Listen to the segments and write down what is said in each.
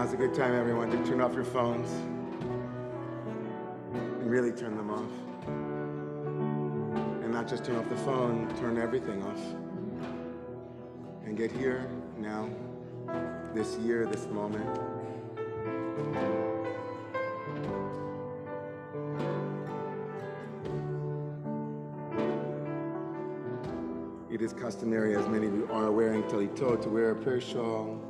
Now's a good time, everyone, to turn off your phones and really turn them off. And not just turn off the phone, turn everything off. And get here, now, this year, this moment. It is customary, as many of you are wearing talitot, to wear a prayer shawl.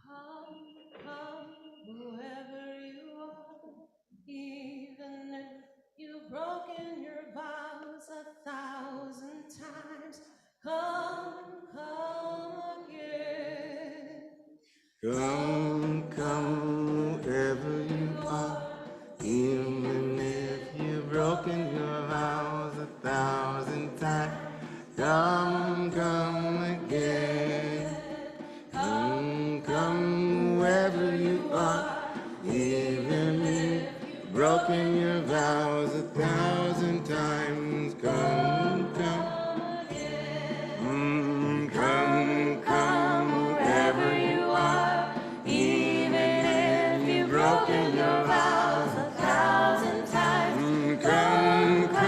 Come, come, wherever you are, even if you've broken your vows 1,000 times. Come, come again. Come, come, wherever you are, even if you've broken your vows 1,000 times. Come, come. Come, come, wherever you are, even if you've broken your vows 1,000 times. Come, come again. Come, come, wherever you are, even if you've broken your vows 1,000 times. Come, come again. Come, come, wherever you are, even if you've broken your vows 1,000 times.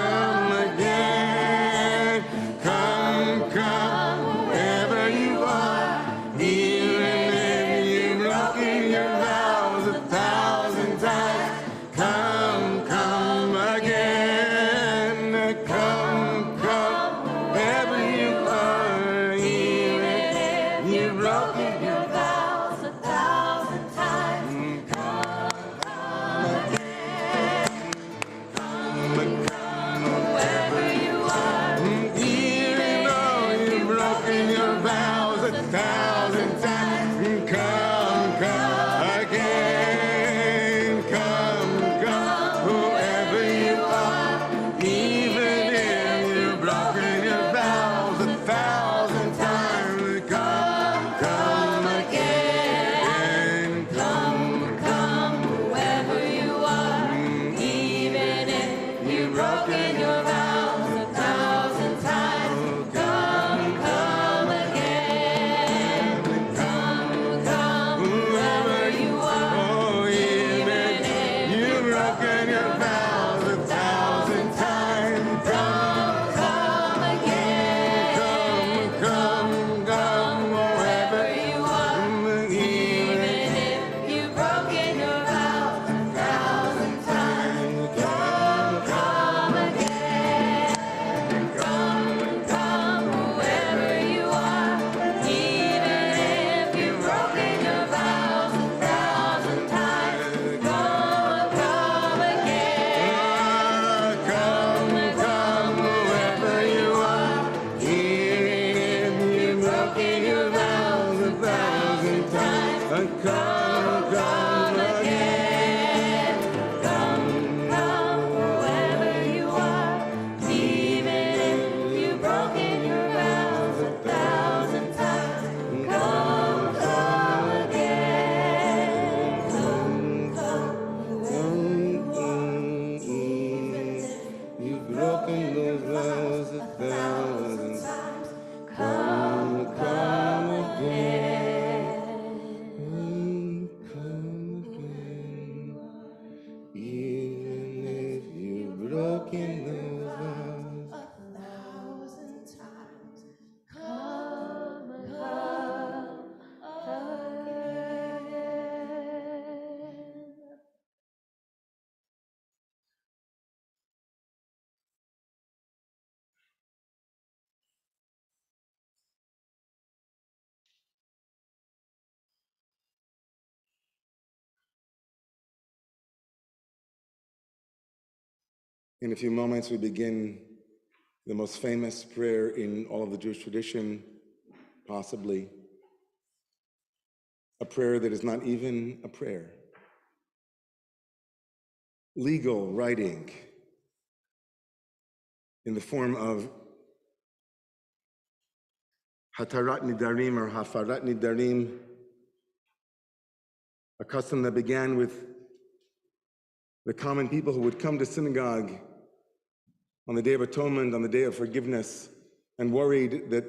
Come again. Come, wherever you are, even though you've broken your vows 1,000 times. Come, come again. Come, whoever you are, even if you've broken your vows 1,000 times. Come again. Come, whoever you are, even if you've broken your vows 1,000 times. Come again. Come, whoever you are, even if you've broken your vows 1,000 times. Come again. Come, wherever you are, even if you've broken your vows 1,000 times. Come again. Come, whoever you are, even if you've broken your vows 1,000 times. Come again. Come, whoever you are, even if you've broken your vows 1,000 times. Come again. Come, whoever you are, even if you've broken your vows 1,000 times. Come again. You've broken those vows 1,000 times. Come again. Come again. Even if you've broken those vows 1,000 times. Come again. In a few moments, we begin the most famous prayer in all of the Jewish tradition, possibly. A prayer that is not even a prayer. Legal writing in the form of Hatarat Nidarim or Hafarat Nidarim, a custom that began with the common people who would come to synagogue on the Day of Atonement, on the Day of Forgiveness, and worried that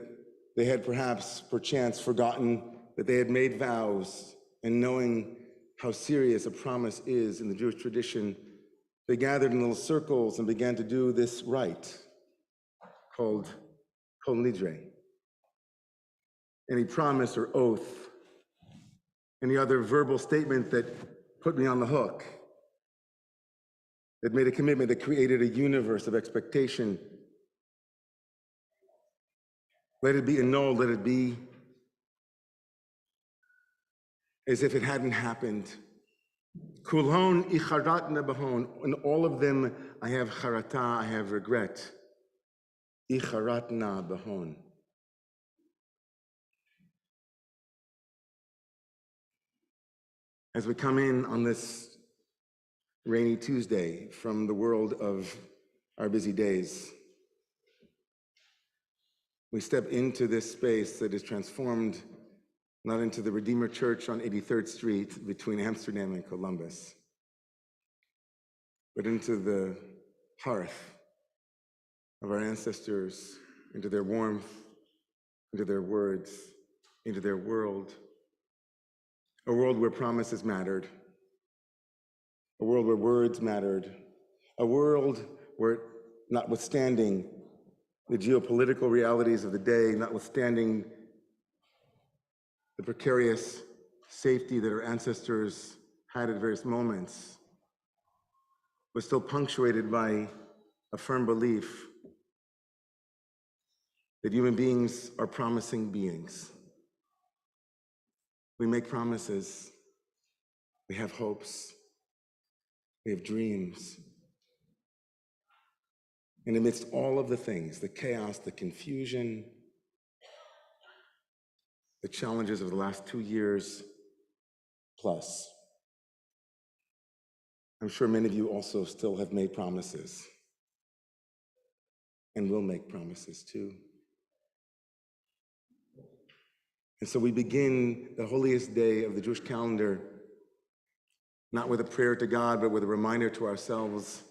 they had perchance forgotten that they had made vows, and knowing how serious a promise is in the Jewish tradition, they gathered in little circles and began to do this rite called Kol Nidre. Any promise or oath, any other verbal statement that put me on the hook, that made a commitment, that created a universe of expectation. Let it be annulled, let it be as if it hadn't happened. Kulhon icharatna bahon. In all of them, I have charata, I have regret. Icharatna bahon. As we come in on this rainy Tuesday from the world of our busy days, we step into this space that is transformed not into the Redeemer Church on 83rd Street between Amsterdam and Columbus, but into the hearth of our ancestors, into their warmth, into their words, into their world. A world where promises mattered, a world where words mattered, a world where, notwithstanding the geopolitical realities of the day, notwithstanding the precarious safety that our ancestors had at various moments, was still punctuated by a firm belief that human beings are promising beings. We make promises, we have hopes, we have dreams. And amidst all of the things, the chaos, the confusion, the challenges of the last 2 years plus, I'm sure many of you also still have made promises and will make promises too. And so we begin the holiest day of the Jewish calendar, not with a prayer to God, but with a reminder to ourselves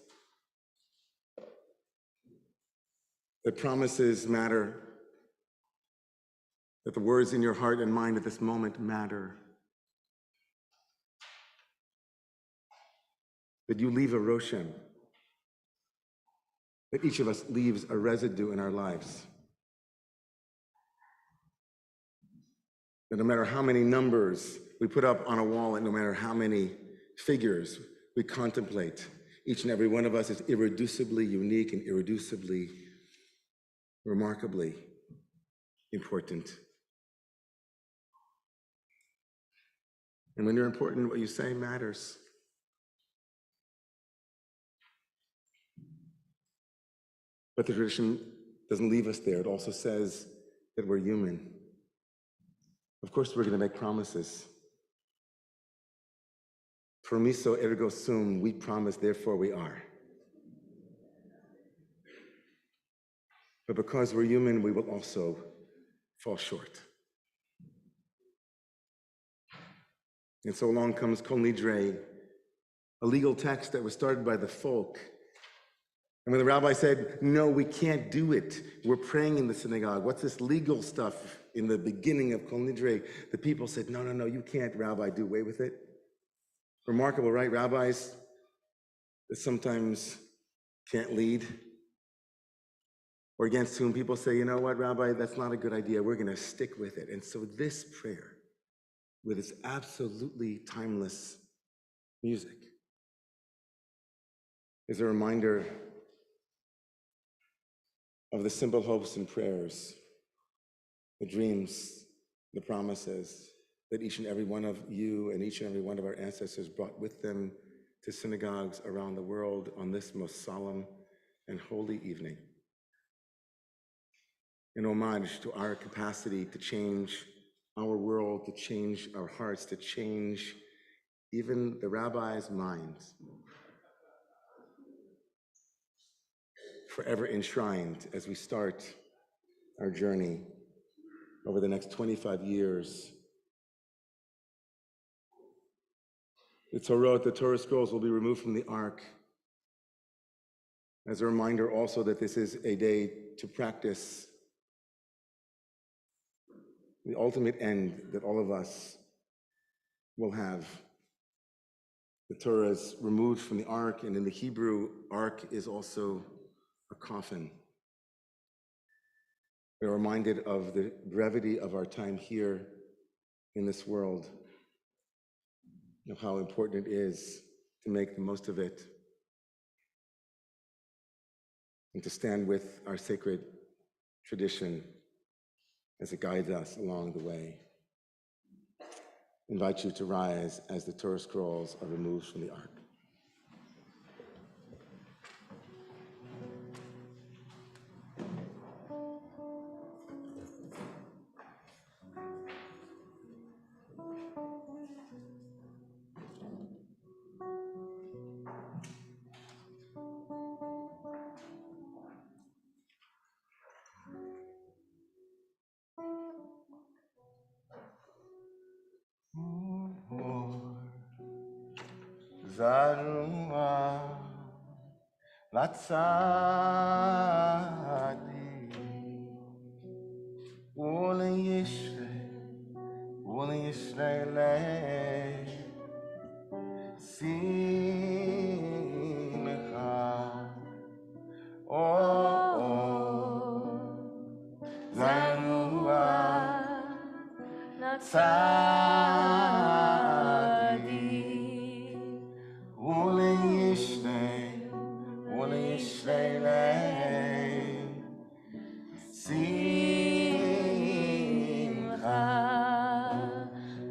that promises matter, that the words in your heart and mind at this moment matter, that you leave a roshem, that each of us leaves a residue in our lives. That no matter how many numbers we put up on a wall and no matter how many figures we contemplate, each and every one of us is irreducibly unique and irreducibly, remarkably important. And when you're important, what you say matters. But the tradition doesn't leave us there. It also says that we're human. Of course, we're going to make promises. Promiso ergo sum, we promise, therefore we are. But because we're human, we will also fall short. And so along comes Kol Nidre, a legal text that was started by the folk. And when the rabbi said, no, we can't do it, we're praying in the synagogue, what's this legal stuff in the beginning of Kol Nidre? The people said, no, you can't, Rabbi, do away with it. Remarkable, right? Rabbis that sometimes can't lead, or against whom people say, you know what, Rabbi, that's not a good idea, we're going to stick with it. And so this prayer, with its absolutely timeless music, is a reminder of the simple hopes and prayers, the dreams, the promises that each and every one of you and each and every one of our ancestors brought with them to synagogues around the world on this most solemn and holy evening. In homage to our capacity to change our world, to change our hearts, to change even the rabbi's minds, forever enshrined as we start our journey over the next 25 years. The Torah scrolls will be removed from the ark as a reminder also that this is a day to practice the ultimate end that all of us will have. The Torah is removed from the ark, and in the Hebrew, ark is also a coffin. We're reminded of the brevity of our time here in this world, of how important it is to make the most of it and to stand with our sacred tradition as it guides us along the way. I invite you to rise as the Torah scrolls are removed from the ark. Zarua latzadi ule yishrei le simcha zarua latzadi ule yishrei le simcha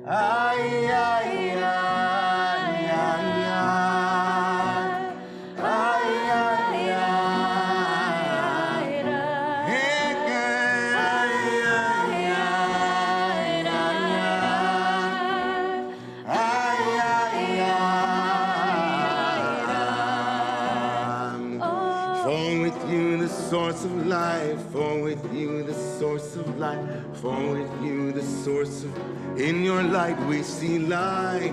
ay ay ay ay ay ay source of life, for with you the source of life, for with you the source of, in your light we see light,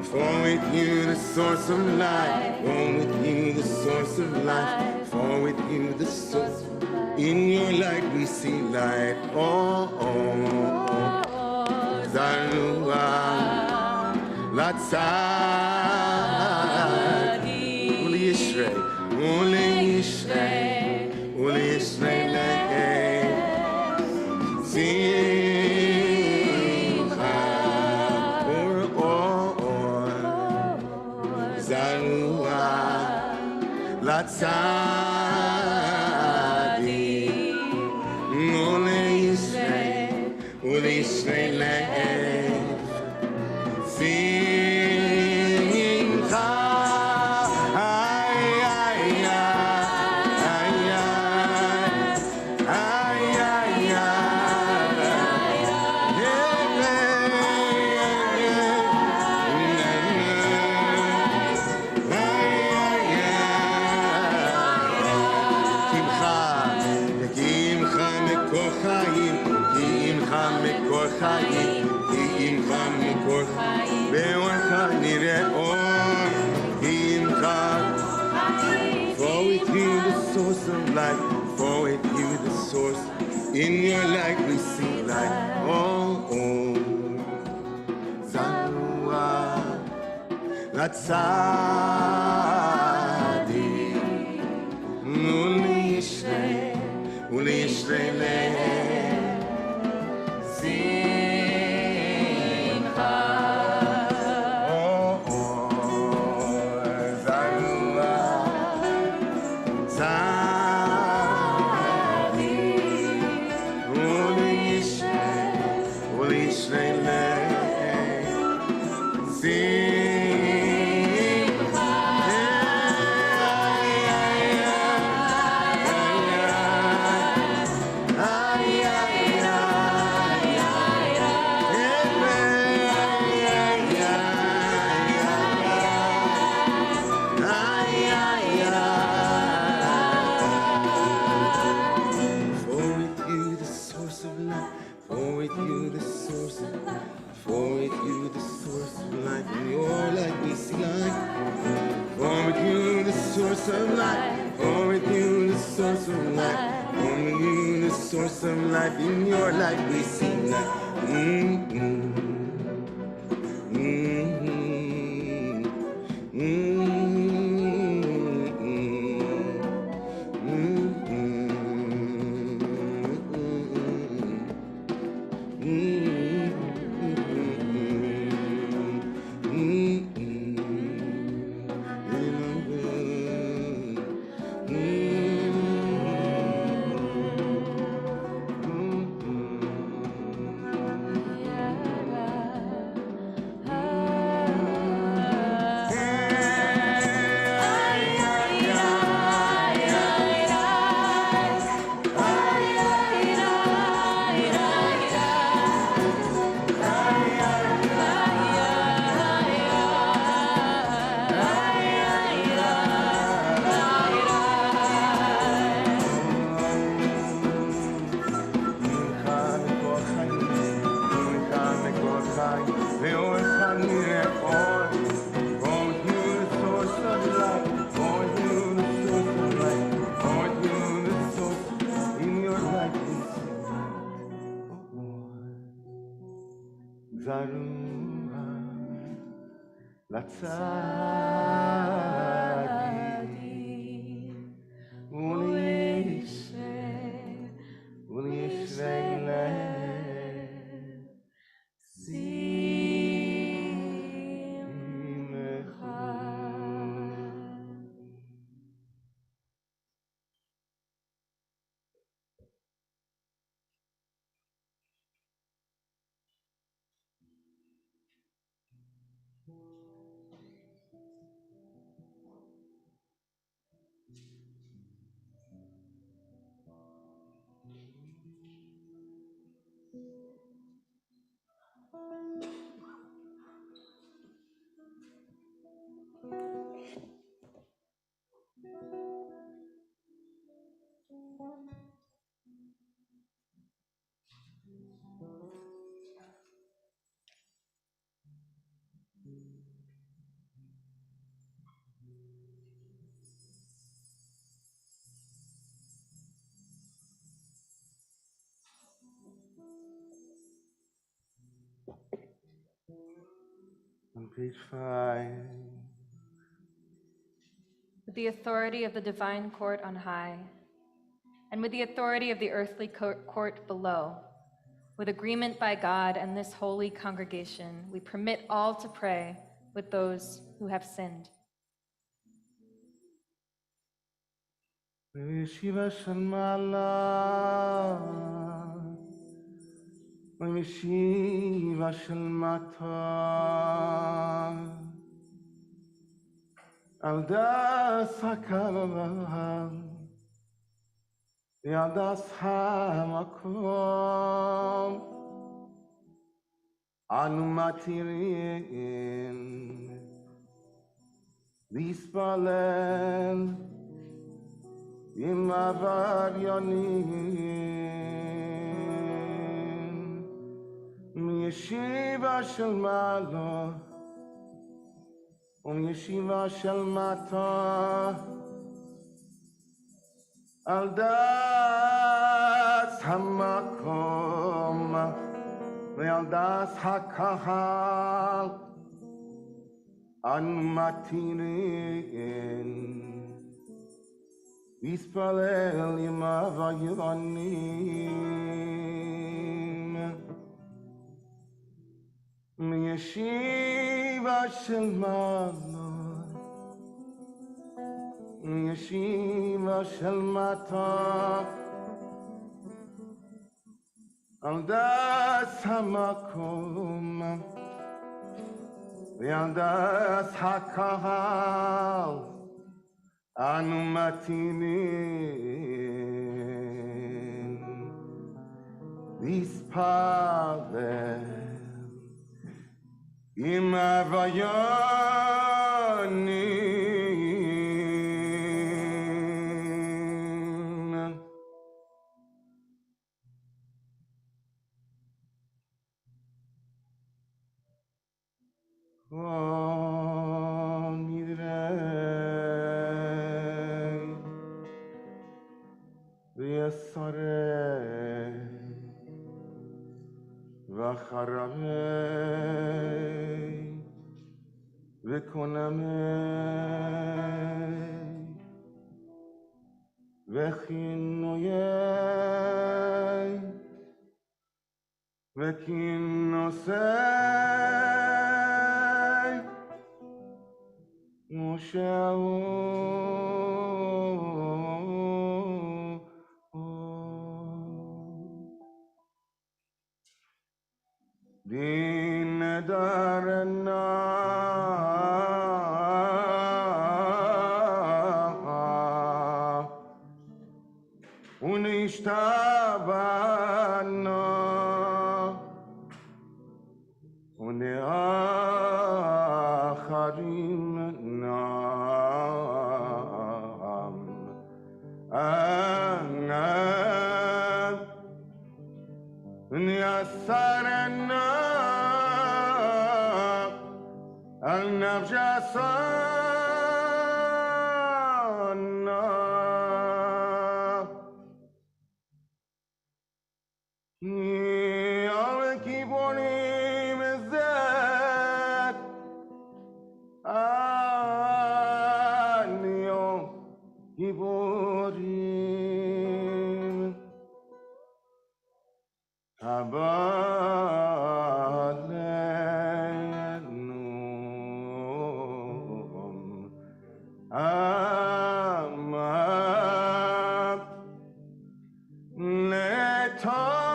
for with you the source of life, for with you the source of life, for with you the source, in your light we see light, Zarua, Latzadi, Uli Yishrei, Uli Yishrei, Uli Yishrei le'eh, Simcha, or, Zarua, Latzadi, Uli Yishrei le'eh, Simcha. For with you the source of life, for with you the source, in your light we see light, Zarua, Latzadi, Uli Yishrei le'eh, source of life. In your life we see life. On page 5. With the authority of the divine court on high, and with the authority of the earthly court below, with agreement by God and this holy congregation, we permit all to pray with those who have sinned. Shiva Shalmala, Shiva Shalmata, Alda Sakava, Yaldas Hamakom, Anumatirin, Lispalen, Imavaryanin, Yeshiva Shalmala, Yeshiva Shalmata, Aldas Hamakom, Aldas Hakahal, Anmatirin, Ispalel Imavayonim, Yeshiva Shalmala, Yeshiva Shalmata, Aldas Hamakom, Aldas Hakahal, Anumatinin, Ispalel Imavayonim. Kol Nidre, ויסרב וחרמי וקונמי וכינויי וכינוסי دین دارنا ونشتبنا ونآخرین نام أنام يسرنا النبجسنا يوم كيبوني مزاك يوم كيبوني هبالنوم أما نتاب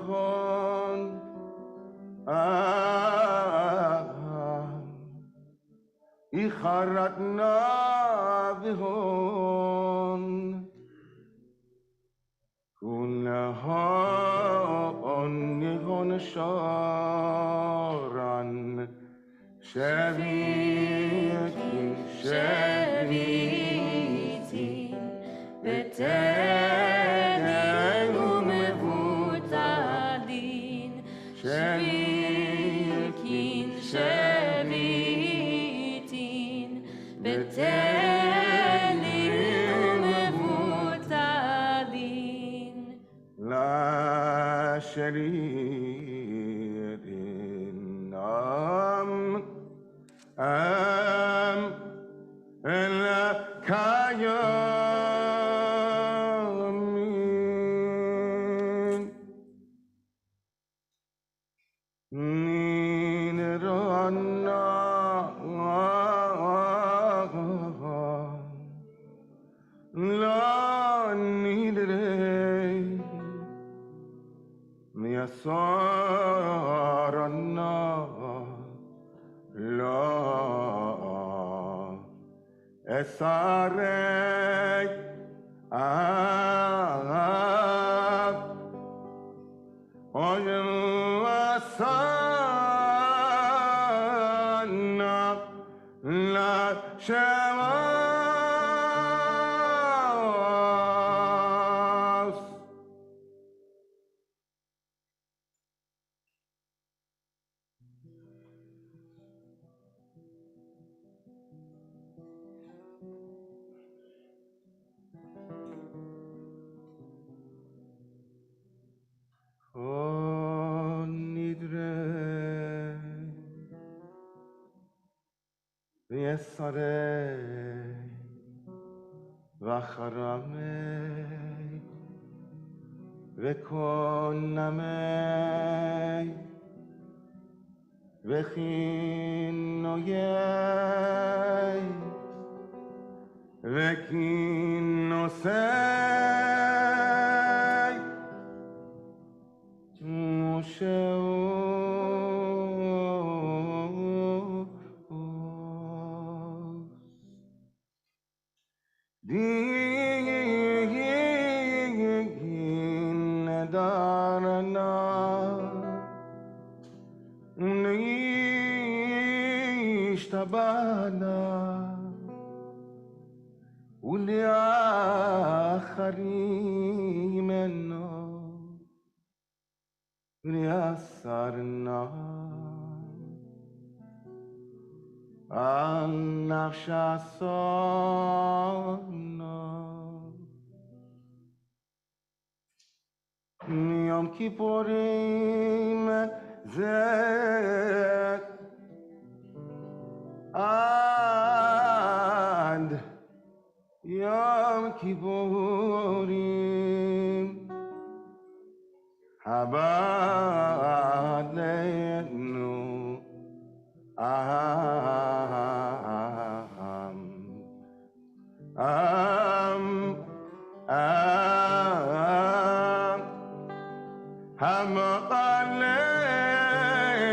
خلقان خرجنا بهن كلها أنهن شارا شبيتي بتالي ومبوتالين شبيكين بالتالي ومبتالين لا شريك أم إلا كيومين نينرانا لا ندري ميسارنا لا اساري أجواسنا لا شواس Kol Nidre ויסרב וחרמי וקונמי וכינויי וכינוסי دين دارنا نشتبهنا ولآخرين منا يسرنا הנפש אסונה מיום כיפורים זה עד יום כיפורים הבא עלינו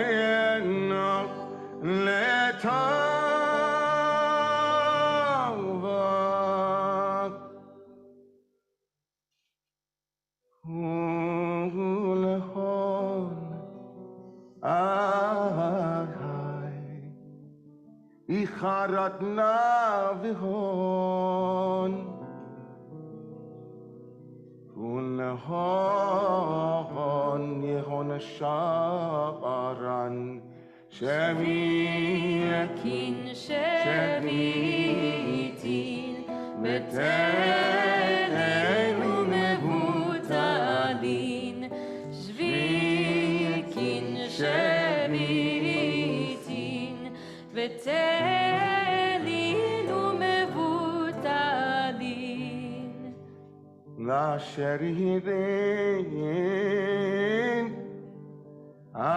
המעלינו לטובה ולהון איחרתנה והון ולהון יהון שערן שביעקין שביעיתין ותלנו מבוטלין שביעקין שביעיתין ותלנו מבוטלין לאשר ידין עם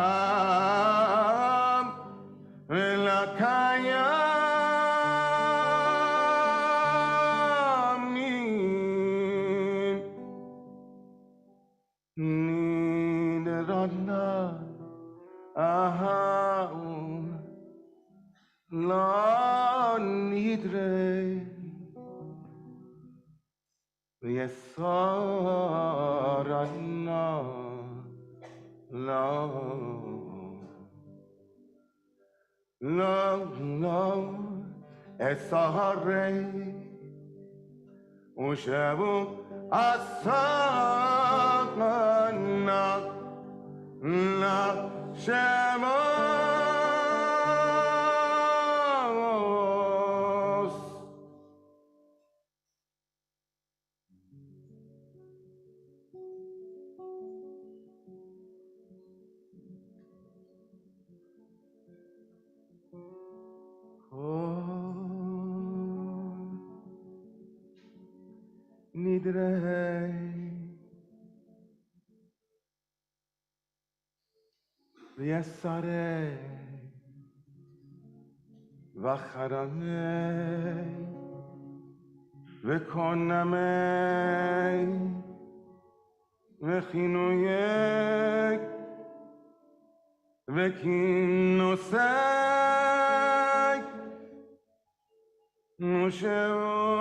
ולקיימים נדרנה לא נדרה ויסרנה לא אסהרי ושבו אסנה לשמוס Kol Nidre Yesare Vacharane Vekoname Vechinuyek Vekinosek Nushevos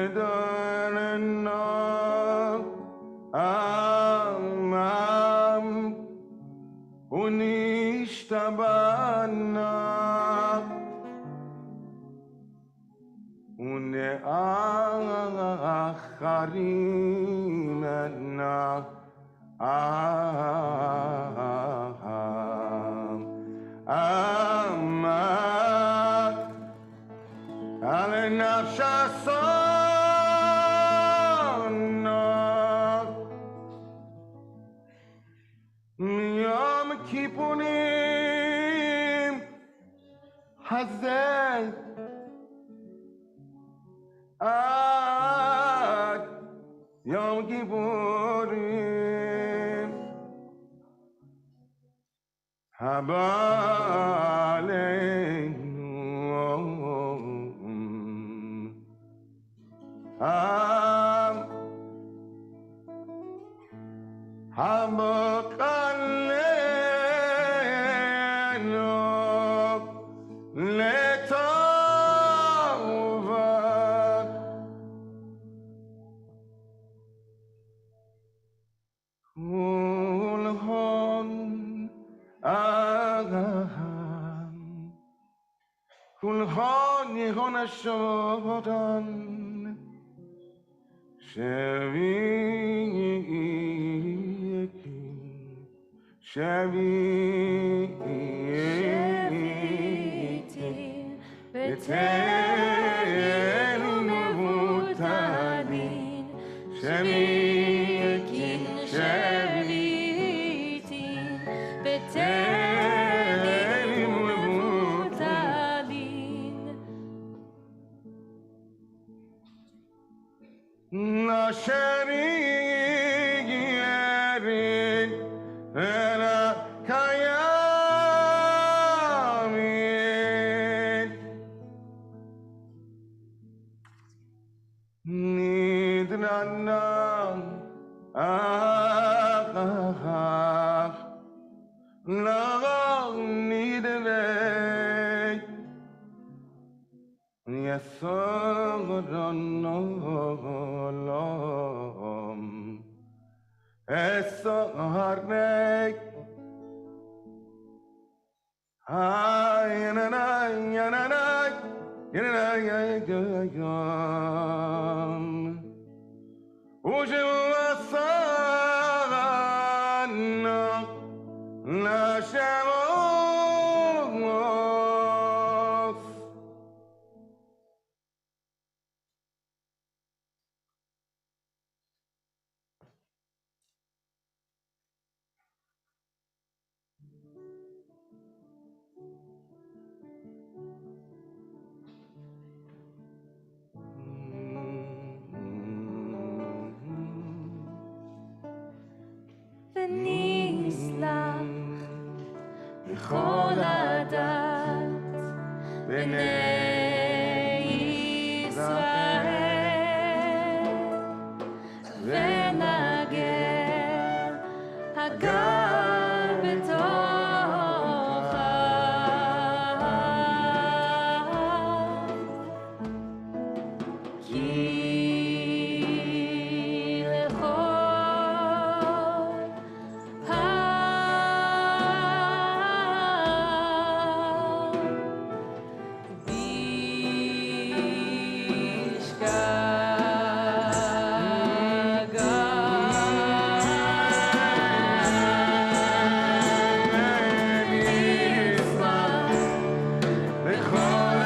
Inedalena Amam Unishtabana Uneacharimena Alenafsh asona miyom kippurim hazeh ad yom kippurim haba aleinu המקלנו לטובה ולהון ולהון יהון השודן Kol Adat B'nei Yisrael V'nagel Hagar B'tocha Ki Lechol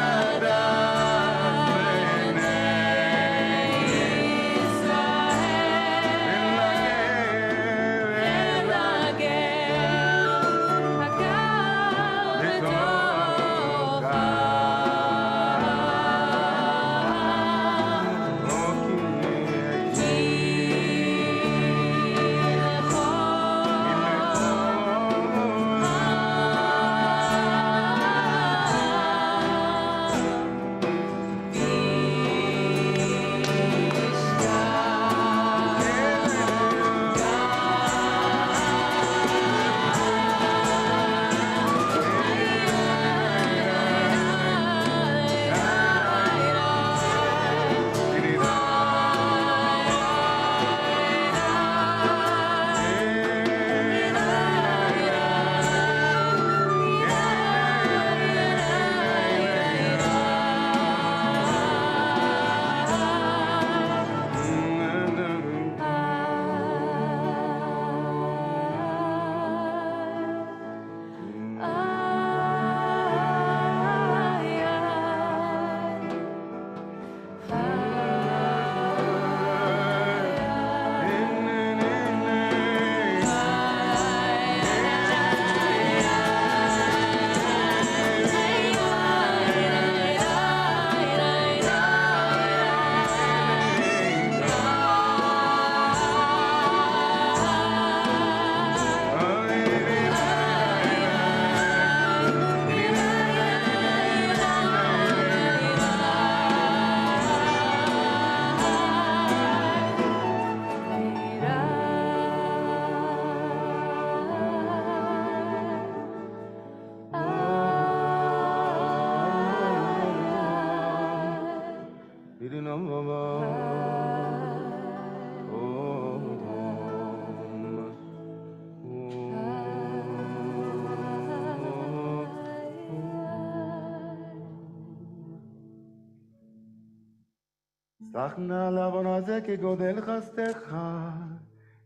סלח נא לעוון הזה כגודל חסדך,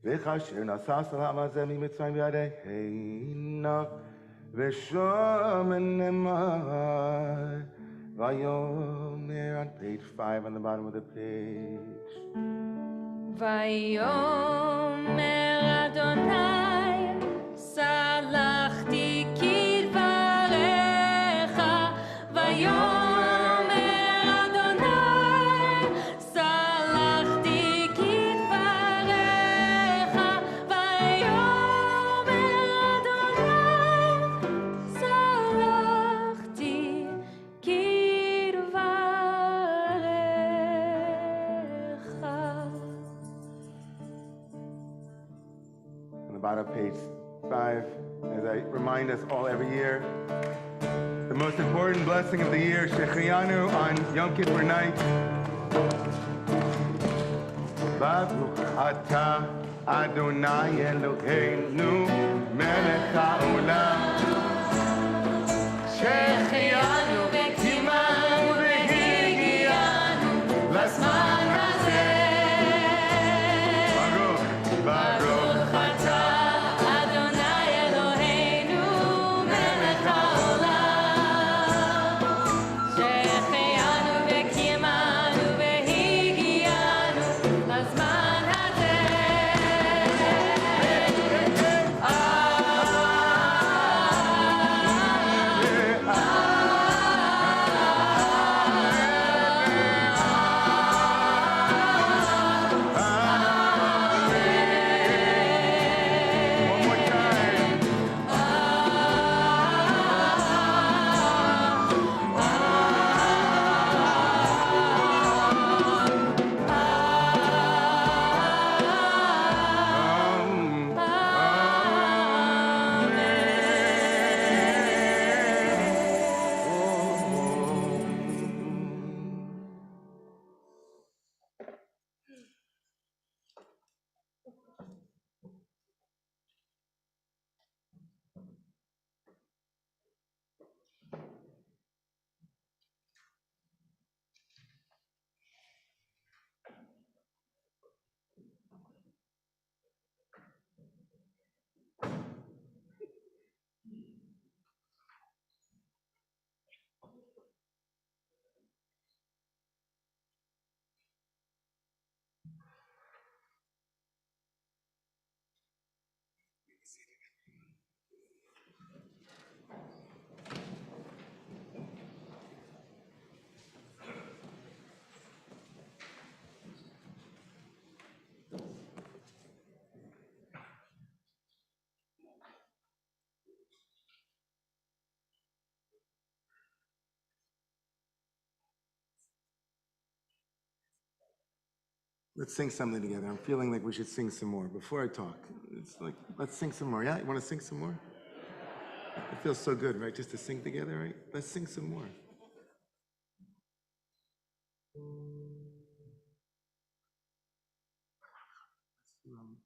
וכאשר נשאת העם הזה ממצרים בידינו, ושמן נאמר, ויאמר on page 5 on the bottom of the page. ויאמר אדוני, סלחתי כדבריך, ויאמר אדוני, סלחתי כדבריך, ויאמר אדוני, סלחתי כדבריך. On the bottom of page 5, as I remind us all every year, the most important blessing of the year, Shechayanu on Yom Kippur night. Baruch atah Adonai Eloheinu melech haolam. Shechayanu v'kimanu v'higianu l'zman hazeh. Baruch atah Adonai Eloheinu melech haolam, שהחיינו וקיימנו והגיענו לזמן הזה. One more time. Let's sing something together. I'm feeling like we should sing some more before I talk. It's like, let's sing some more. Yeah, you want to sing some more? It feels so good, right? Just to sing together, right? Let's sing some more.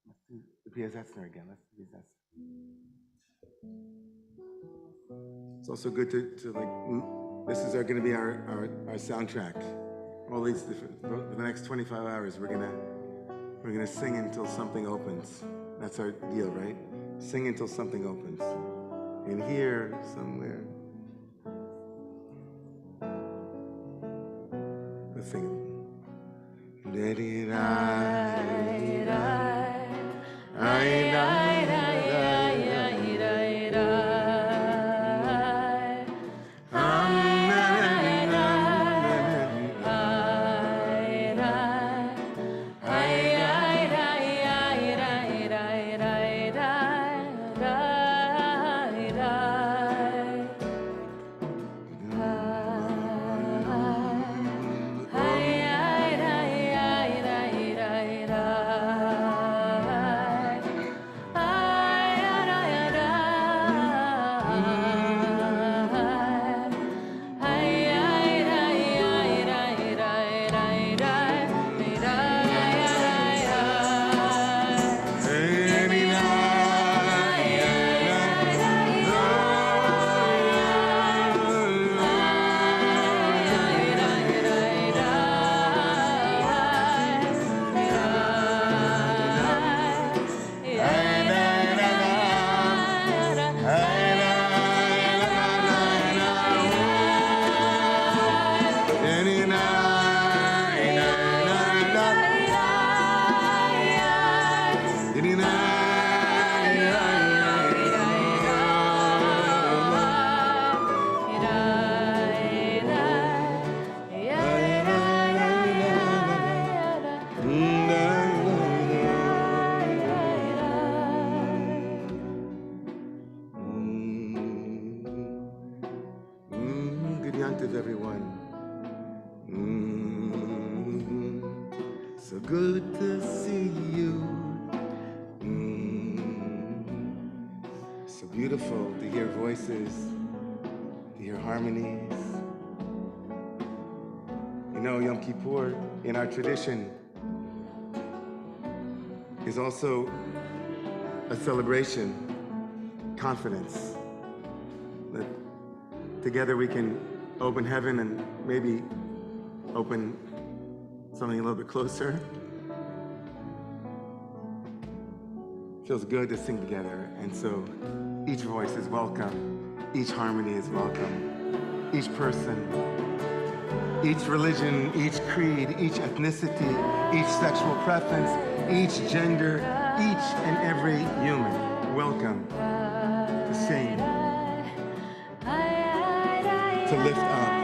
Let's do the P.S. Etzner again. Let's do P.S. It's also good to like, this is going to be our soundtrack. All these different, for the next 25 hours, we're gonna sing until something opens. That's our deal, right? Sing until something opens. In here, somewhere. Let's sing it. So good to see you. So beautiful to hear voices, to hear harmonies. You know, Yom Kippur in our tradition is also a celebration, confidence, that together we can open heaven and maybe open something a little bit closer. Feels good to sing together, and so each voice is welcome, each harmony is welcome, each person, each religion, each creed, each ethnicity, each sexual preference, each gender, each and every human, welcome to sing, to lift up.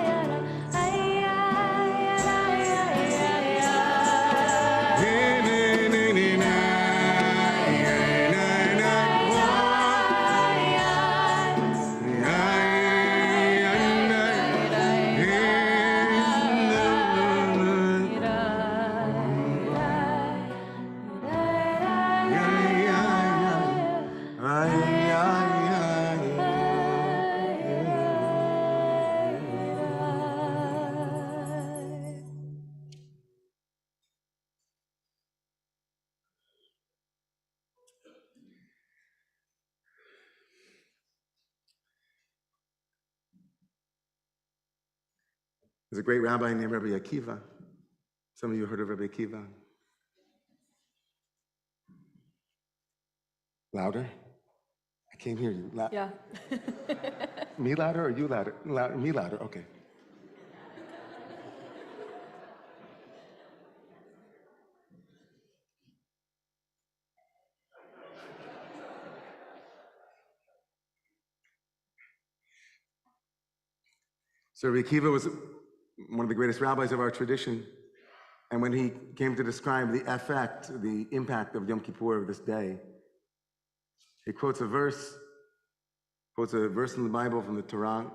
There's a great rabbi named Rabbi Akiva. Some of you heard of Rabbi Akiva. Louder? I can't hear you. Yeah. Me louder or you louder? Me louder, okay. So Rabbi Akiva was one of the greatest rabbis of our tradition. And when he came to describe the effect, the impact of Yom Kippur, of this day, he quotes a verse in the Bible from the Torah. It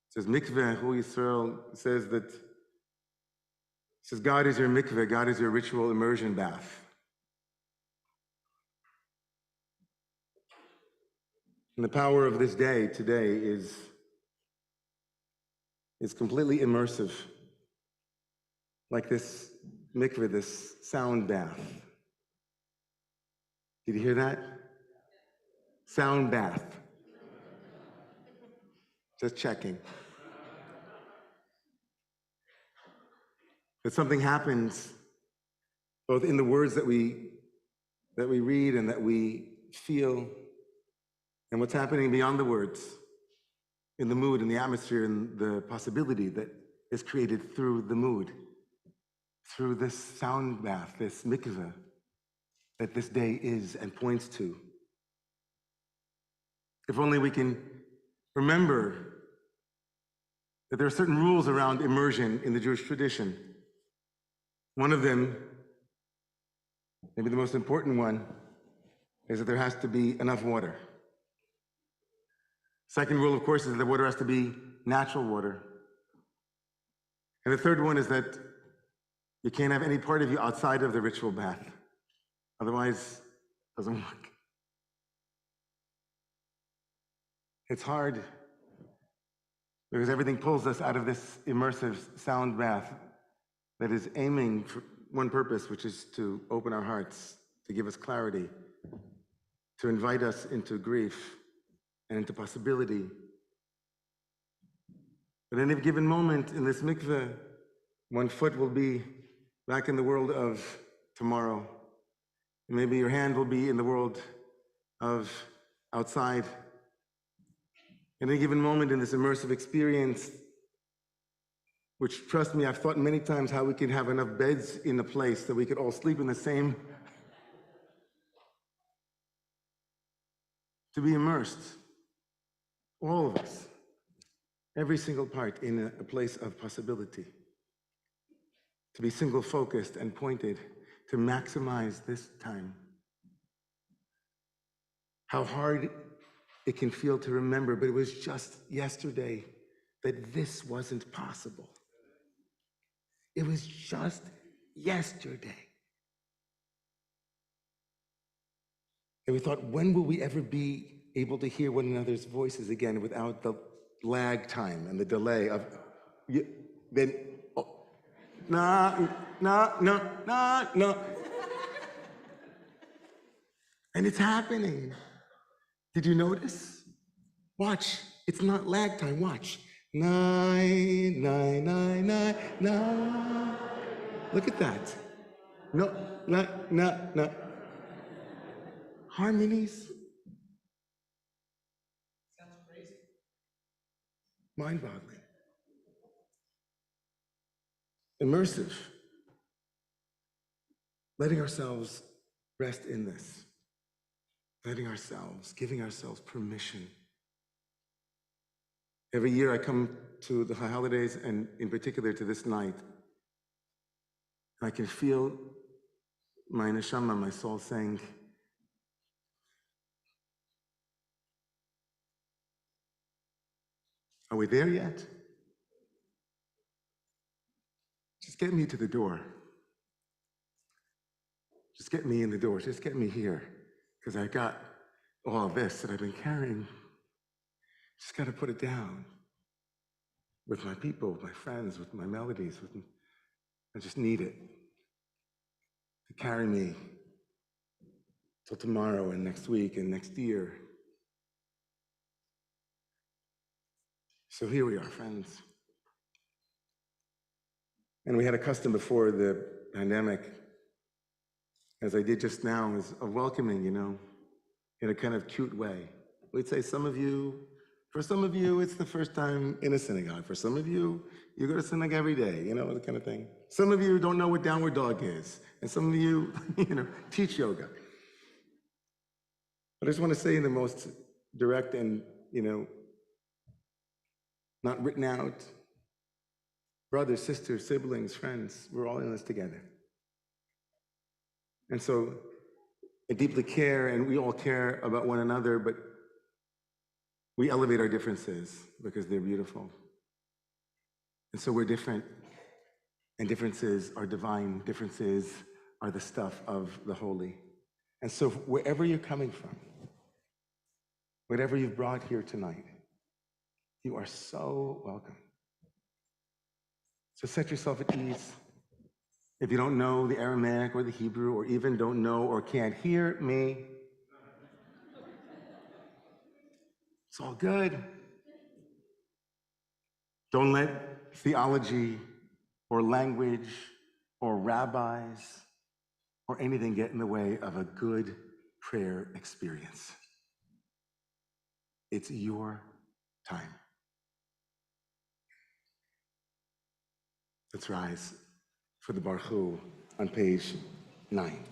says, Mikveh Hu Yisrael, says God is your mikveh, God is your ritual immersion bath. And the power of this day today is completely immersive. Like this mikveh, this sound bath. Did you hear that? Sound bath. Just checking. That something happens both in the words that we read and that we feel, and what's happening beyond the words, in the mood and the atmosphere and the possibility that is created through the mood, through this sound bath, this mikveh that this day is and points to. If only we can remember that there are certain rules around immersion in the Jewish tradition. One of them, maybe the most important one, is that there has to be enough water. Second rule, of course, is that the water has to be natural water. And the third one is that you can't have any part of you outside of the ritual bath. Otherwise, it doesn't work. It's hard because everything pulls us out of this immersive sound bath that is aiming for one purpose, which is to open our hearts, to give us clarity, to invite us into grief and into possibility. At any given moment in this mikveh, one foot will be back in the world of tomorrow. Maybe your hand will be in the world of outside. At any given moment in this immersive experience, which, trust me, I've thought many times how we could have enough beds in a place that we could all sleep in the same, to be immersed, all of us, every single part in a place of possibility, to be single-focused and pointed, to maximize this time. How hard it can feel to remember, but it was just yesterday that this wasn't possible. It was just yesterday. And we thought, when will we ever be able to hear one another's voices again without the lag time and the delay of, then, oh, no. And it's happening. Did you notice? Watch, it's not lag time, watch. 9, 9, 9, 9, 9. Look at that. No. Harmonies. Sounds crazy. Mind-boggling. Immersive. Letting ourselves rest in this. Giving ourselves permission. Every year I come to the high holidays, and in particular to this night, I can feel my neshama, my soul, saying, are we there yet? Just get me to the door. Just get me in the door. Just get me here. Because I got all this that I've been carrying. Just got to put it down with my people, with my friends, with my melodies. I just need it to carry me till tomorrow and next week and next year. So here we are, friends. And we had a custom before the pandemic, as I did just now, is of welcoming, in a kind of cute way. We'd say for some of you, it's the first time in a synagogue. For some of you, you go to synagogue every day, that kind of thing. Some of you don't know what downward dog is. And some of you, teach yoga. But I just want to say in the most direct and, not written out, brothers, sisters, siblings, friends, we're all in this together. And so I deeply care, and we all care about one another, but we elevate our differences because they're beautiful. And so we're different, and differences are divine. Differences are the stuff of the holy. And so wherever you're coming from, whatever you've brought here tonight, you are so welcome. So set yourself at ease. If you don't know the Aramaic or the Hebrew, or even don't know or can't hear me, it's all good. Don't let theology or language or rabbis or anything get in the way of a good prayer experience. It's your time. Let's rise for the Baruch Hu on page 9.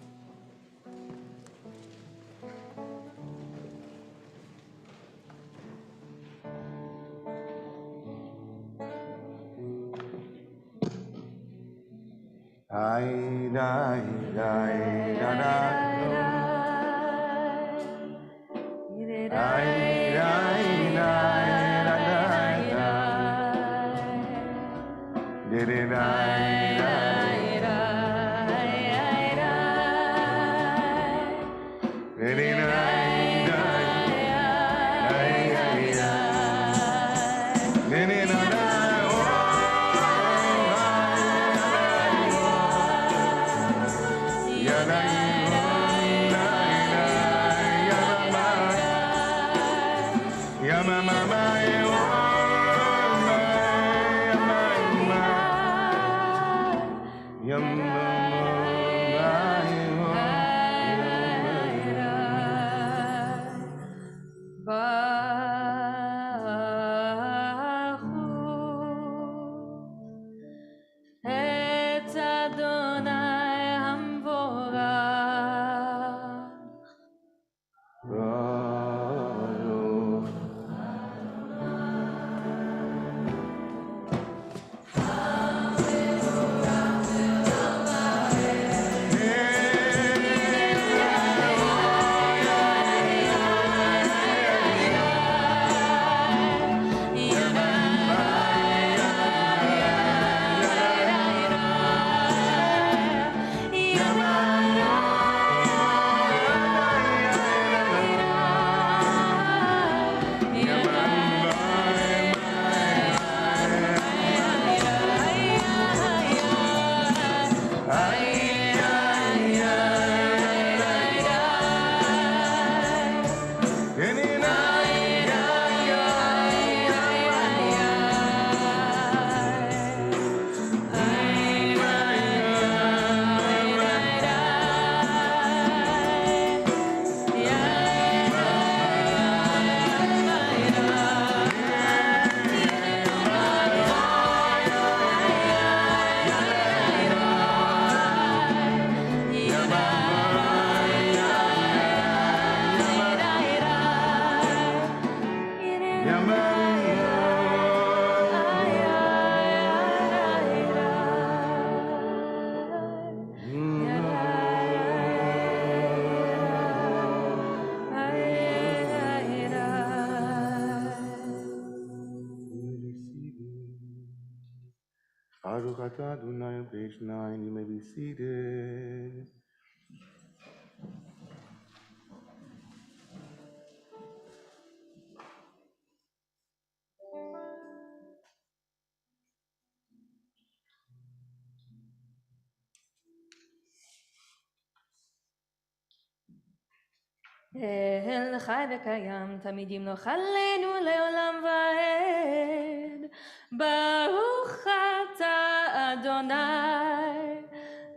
Baruch atah Adonai, on page 9. You may be seated. אל חי וקיים, תמיד ימלוך עלינו לעולם ועד. ברוך אתה אדוני,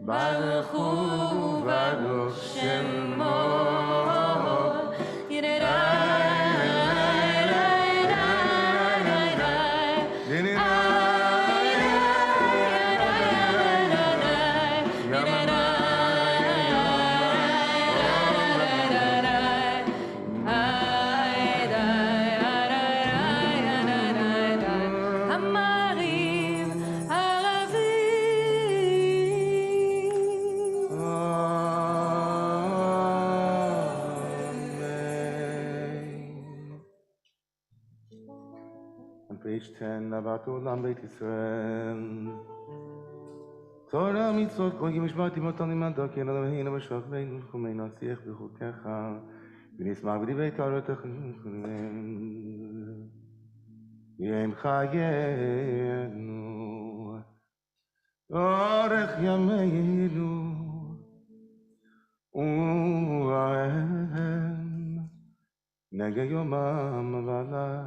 ברוך הוא וברוך שמו. Page 10, אהבת עולם בית ישראל. תורה מצוות כל כי משמעתי מותן לימדו כי אין אלוהינו ושוכבנו וחומנו נשיח בחוקיך ונשמח בדברי תורתך יום חיינו אורך ימינו ובהם נגע יומם ולילה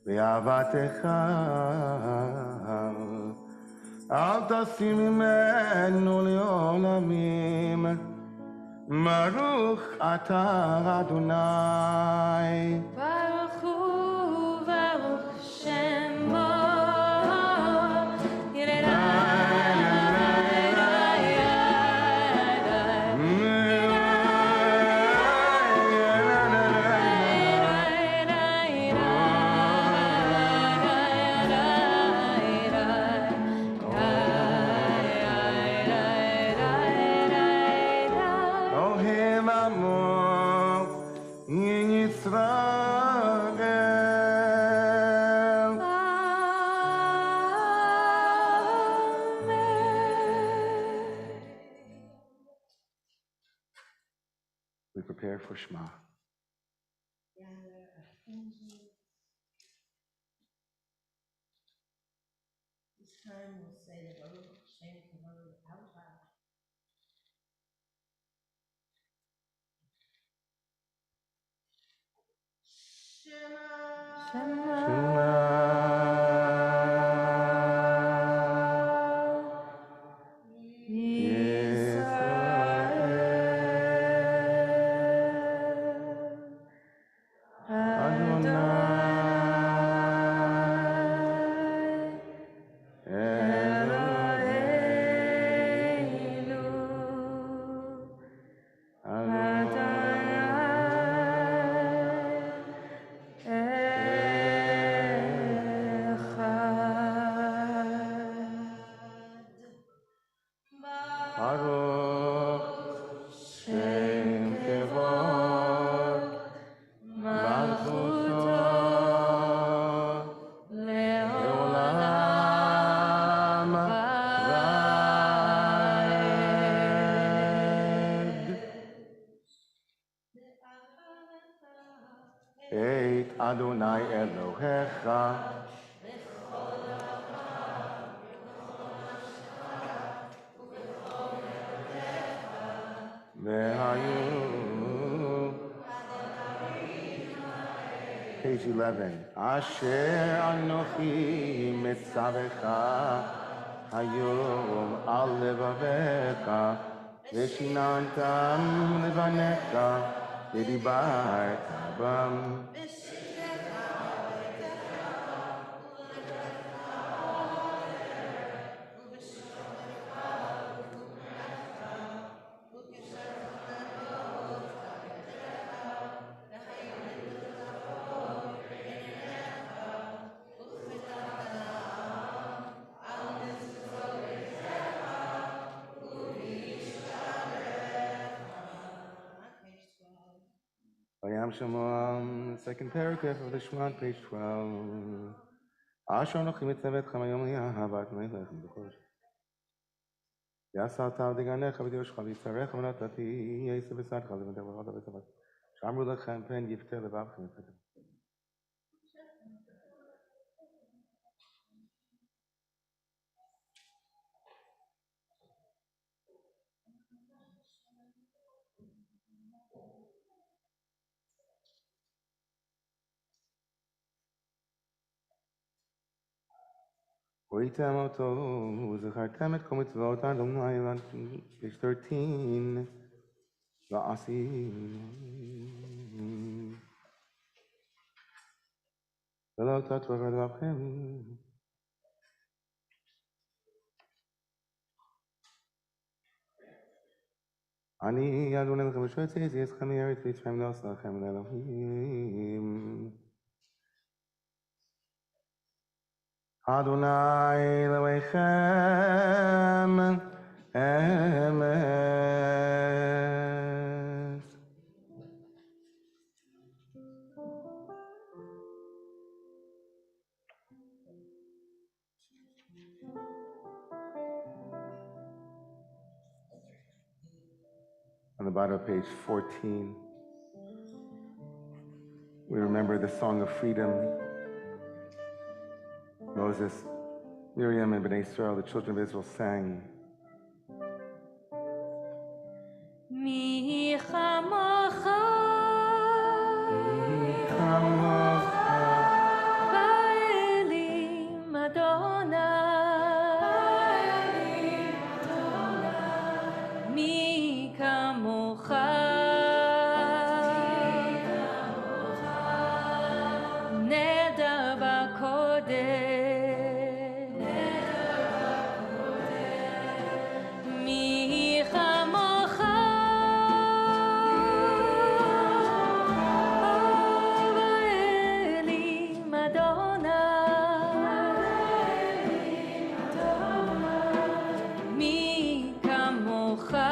ואהבתך אל תסיר ממנו לעולמים. ברוך אתה אדוני, ברוך הוא וברוך שמו. We prepare for Shema. This time we'll say the Baruch Shem Kavod out loud. Shema. Adonai Elohecha Vehayu. Page 11. Asher Anochi Mitzavecha Hayom Al Levavecha Veshinantam Levanecha Vedibarta Bam. Vayam Shalom, second paragraph of the Shema, page 12. אשר אנוכי מצווה אתכם היום לאהבת מלך בכל יעשת דגנך ותירשך ויצרך ונתתי יעשה בשדך ובדברך ובצוות שאמרו לכם פן יפתה לבבכם ופתם. ראיתם אותו וזכרתם את כל מצוות אדוני. Page 13 לעשים ולא תטרחו לבבכם. אני אדוני לכם אשר הוצאתי אתכם מארץ מצרים לעשות לכם לאלוהים. אדוני אלוהיכם אמת. On the bottom of page 14, we remember the Song of Freedom. Moses, Miriam, and Bnei Israel, the children of Israel, sang. Mi chamocha, ba'elim Adonai, mi kamocha, neder b'kodesh, mi chamocha, ba'elim Adonai, mi kamocha.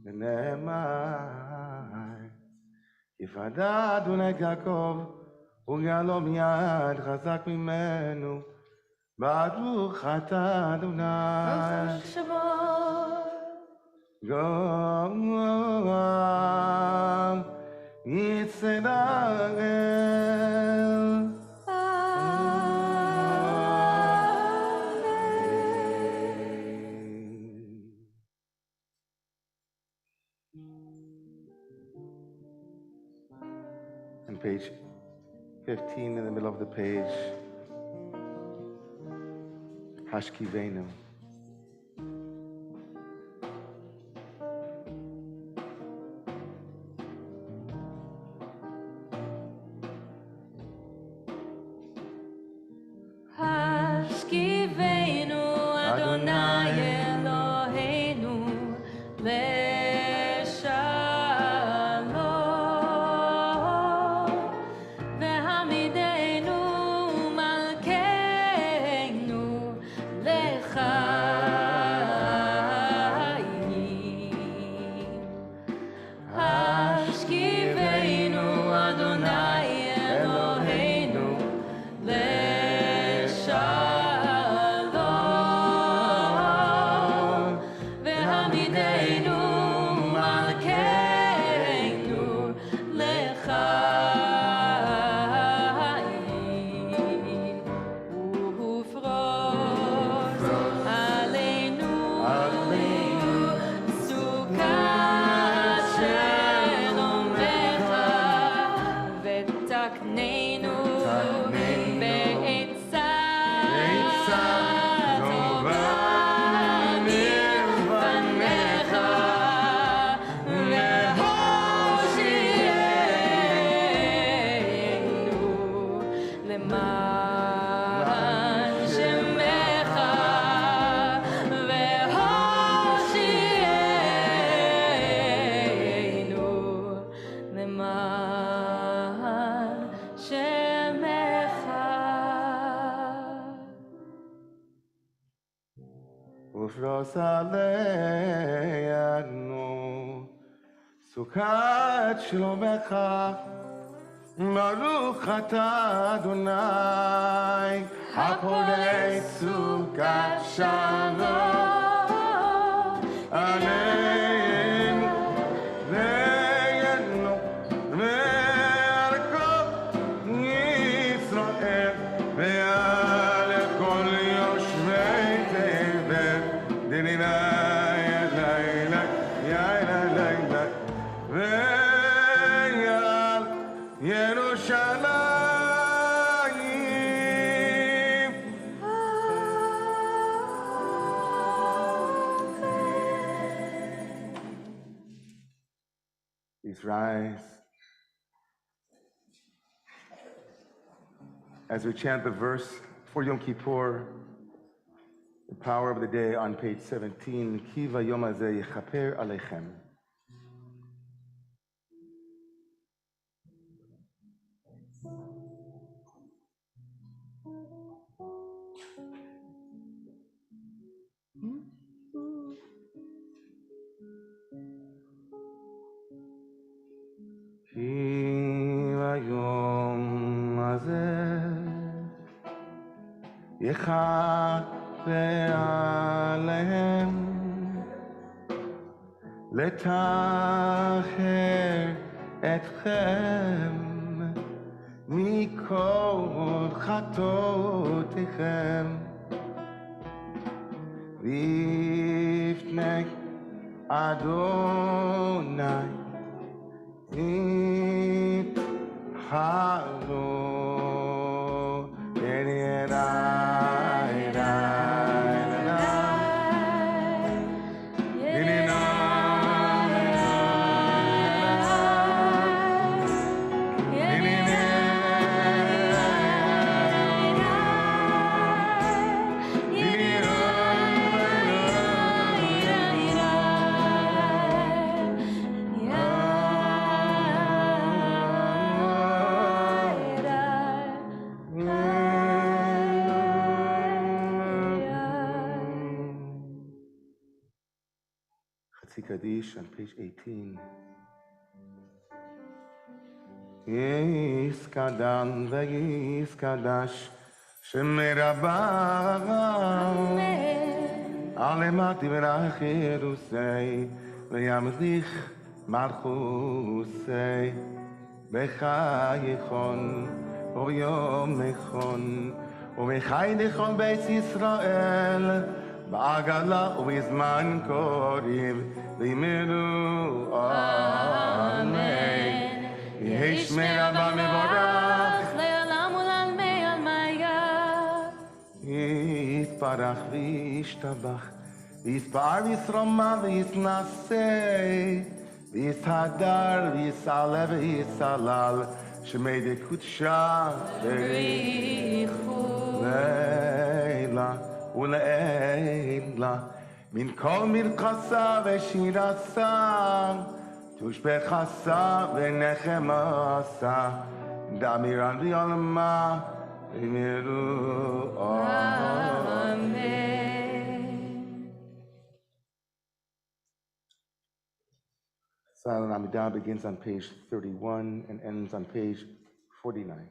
ונאמר, יפדה אדוני את יעקב ויהלום יד חזק ממנו, ברוך אתה אדוני. ברוך שמו. גואל ישראל. On page 15 in the middle of the page, Hashkivenu. השכיבנו אדוני אלוהינו לשלום, והעמידנו מלכנו לחיים. השכיבנו אדוני אלוהינו לשלום, והעמידנו מלכנו לחיים. ופרוס עלינו סוכת שלומך, ותקננו בעצה טובה מלפניך, והושיענו למען שמך, והושיענו למען שמך. ופרוס עלינו סוכת שלומך, ברוך אתה אדוני הפורץ סוכת שלום עלינו ועלינו ועל כל ישראל ועל כל יושבי תבל דנינה לילה לילה ועל ירושלים. Please rise as we chant the verse for Yom Kippur, the power of the day, on page 17. Ki vayom hazeh yechaper aleichem. Ki vayom hazeh yechaper aleichem, letacher etchem mikol chatotichem, v'ifnei Adonai itchalo Kaddish on page 18. Yiskadan veyiskadash Shemerabah Alemat Ibrach Yerusei Veyamlich Malchusei Bechayichon Ubiyomechon Ubechaydichon Beis Yisrael Ba'agala Ubizman Koriv V'yimiru Amen Yehi Shmei Rabba Mevorach Le'olam u'lalmei almayah. Yisparach v'yishtabach V'yispar v'yisroma v'yisnasei V'yishadar v'yisale v'yisalal Shemei dekutsha B'richu. Leila uleila Min kol mirkasa v'shirasa Tushbechasa v'nechemasa Damiran v'yolma v'miru Amen. Silent Amidah begins on page 31 and ends on page 49.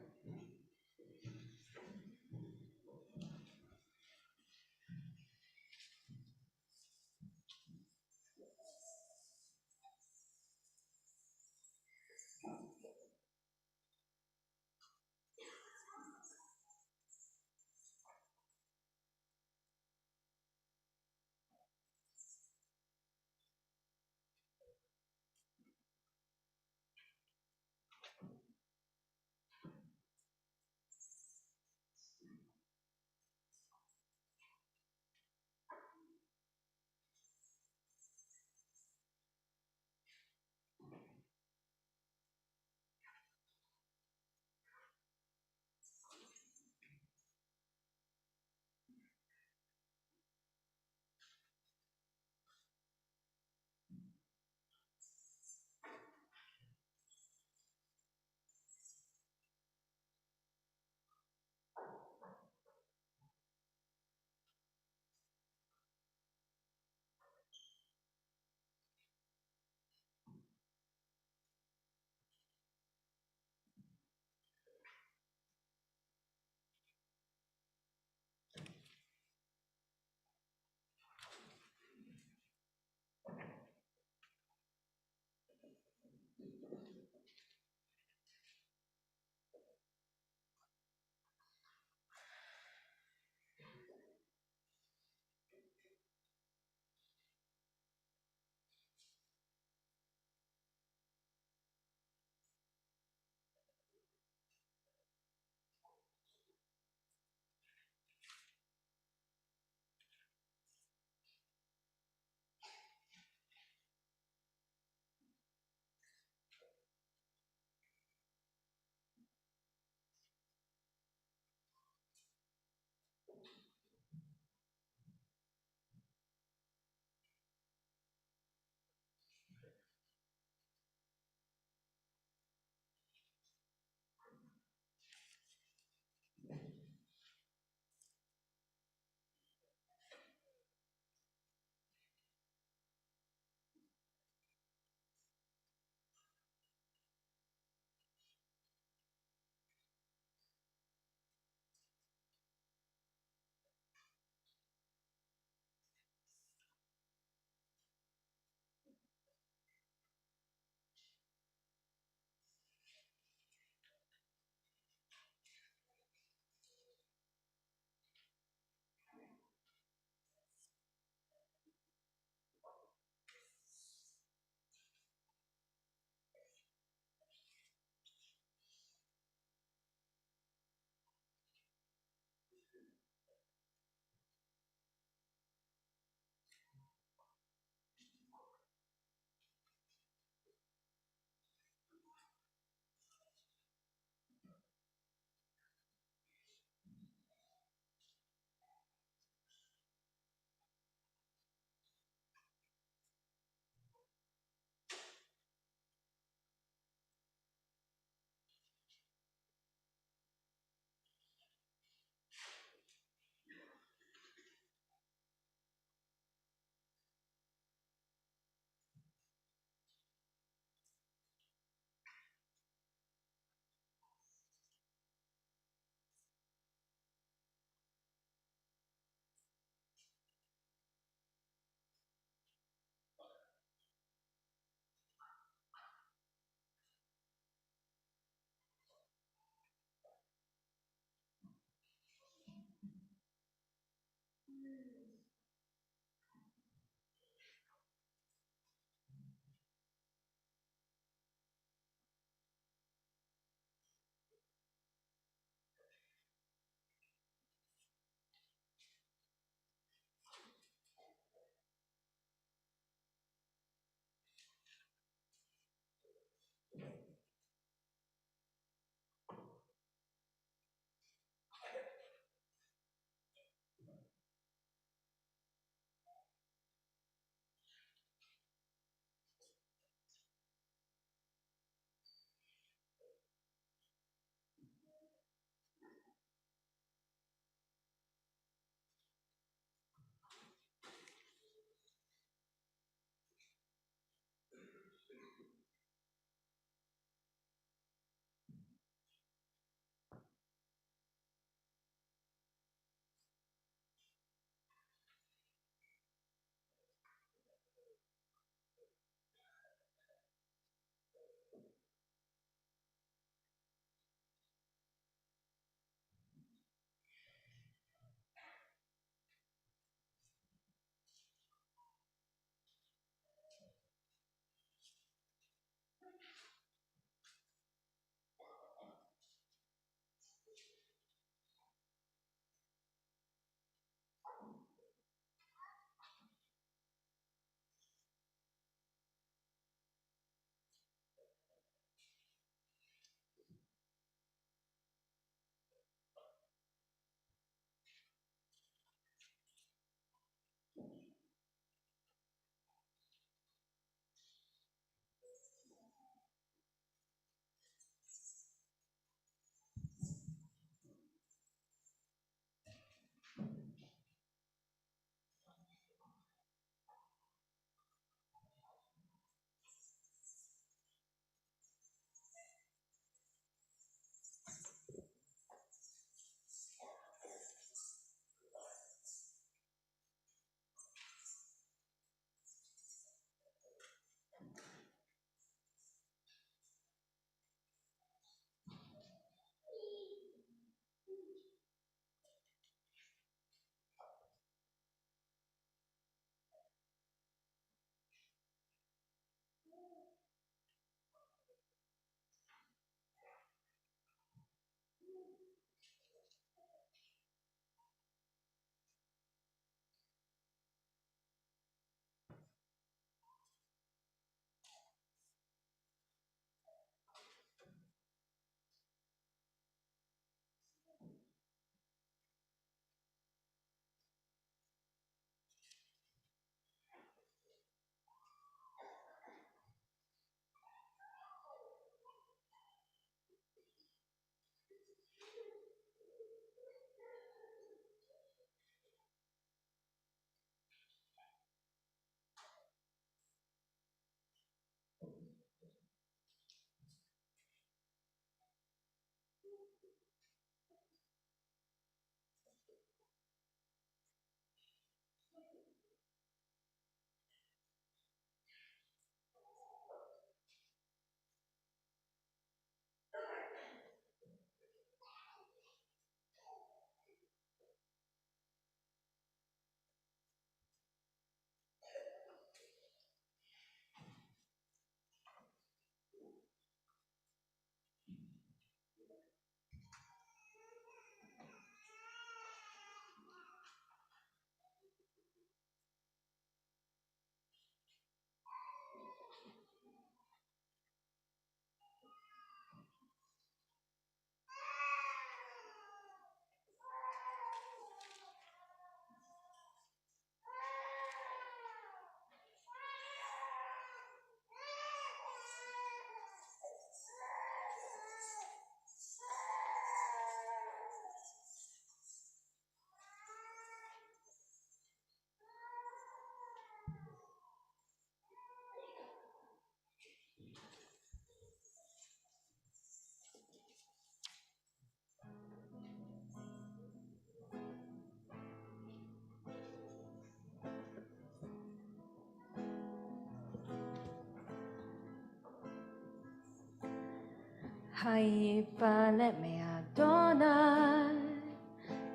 היפלא מאדוני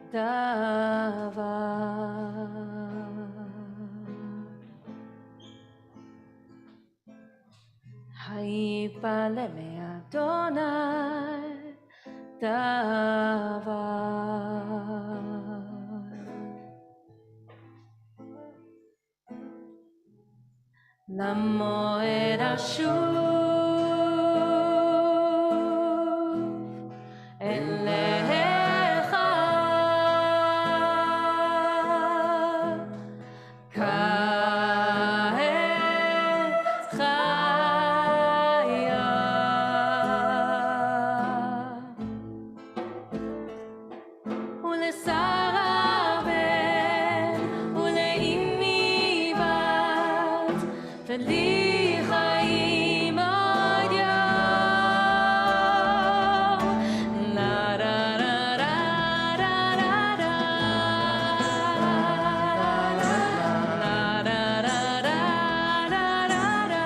דבר. היפלא מאדוני דבר. למועד אשוב אליך כעת חיה ולשרה בן ולאמי בת ולי חיים עוד יום. לה לה לה לה לה לה לה לה לה לה לה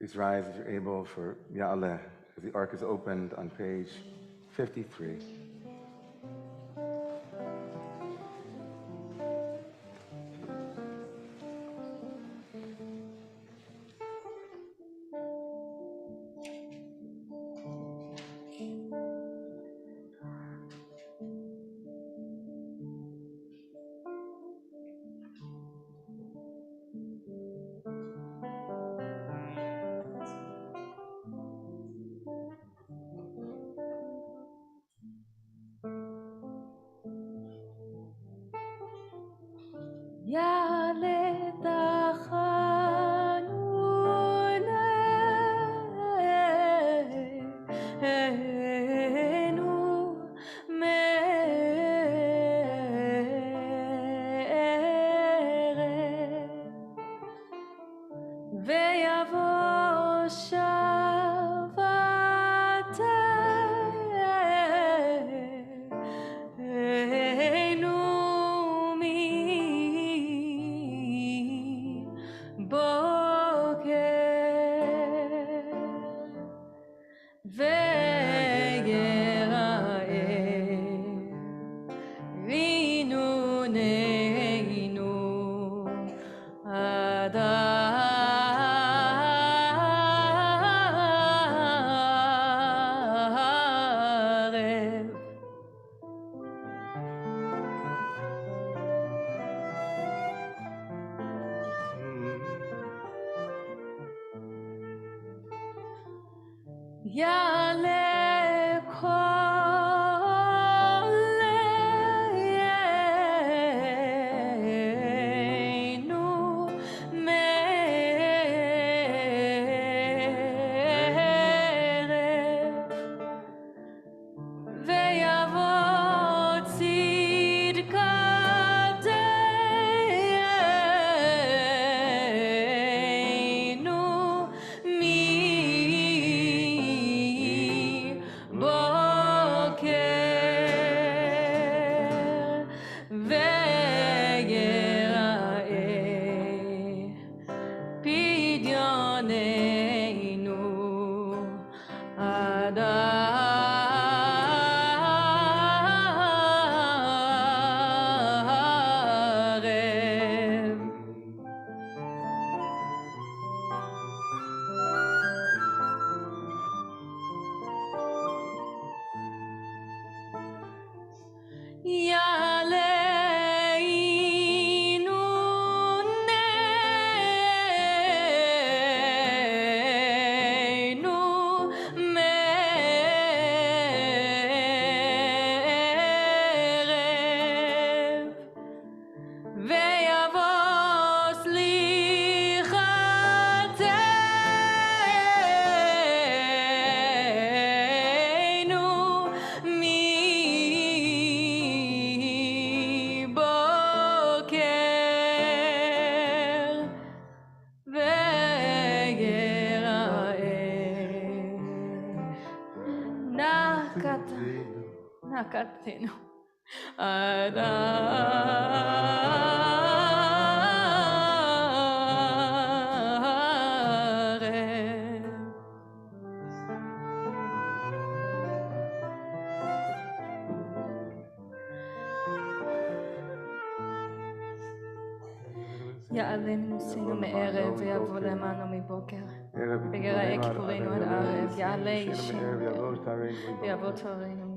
Please rise if you're able for Ya'aleh, as the ark is opened on page 53. יעלה תחנוננו מערב ויבוא שבתנו יעלה קולנו מערב ויבוא צדקתנו הכתנו עד יעלה מנוסינו מערב ויבוא למענו מבוקר ויראה כיפורינו עד ערב יעלה אישנו ויבוא תורנו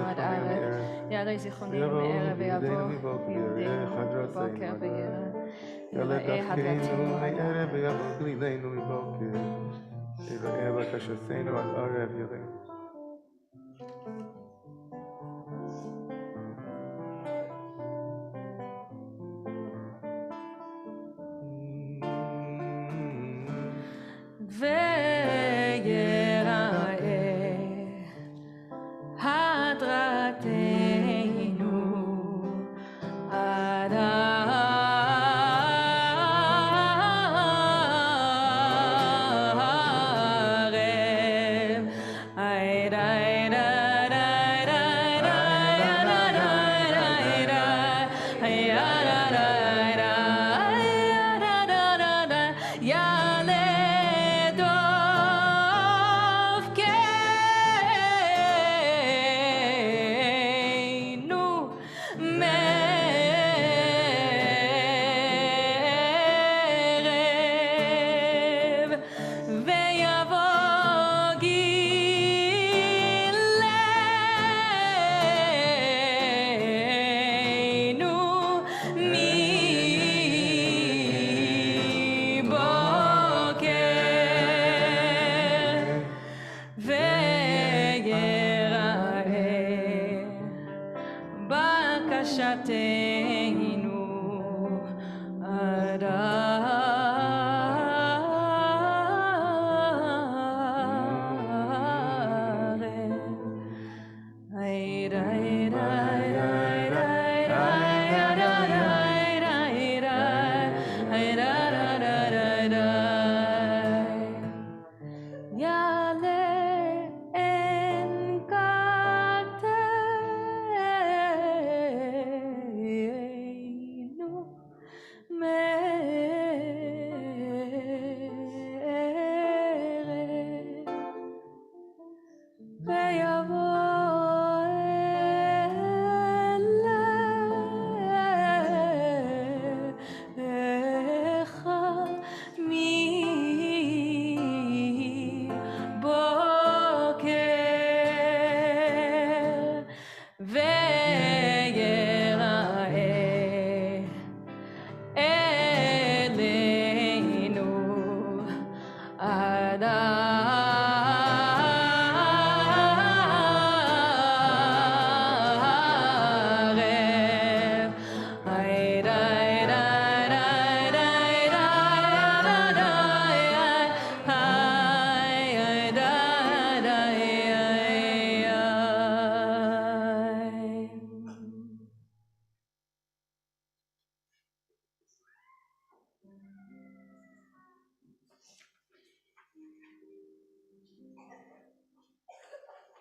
עד ערב יעלה זיכרוננו מערב ויבוא יהודנו מבוקר ויראה הדלתנו עד ערב יראה בקשתנו עד ערב יראה.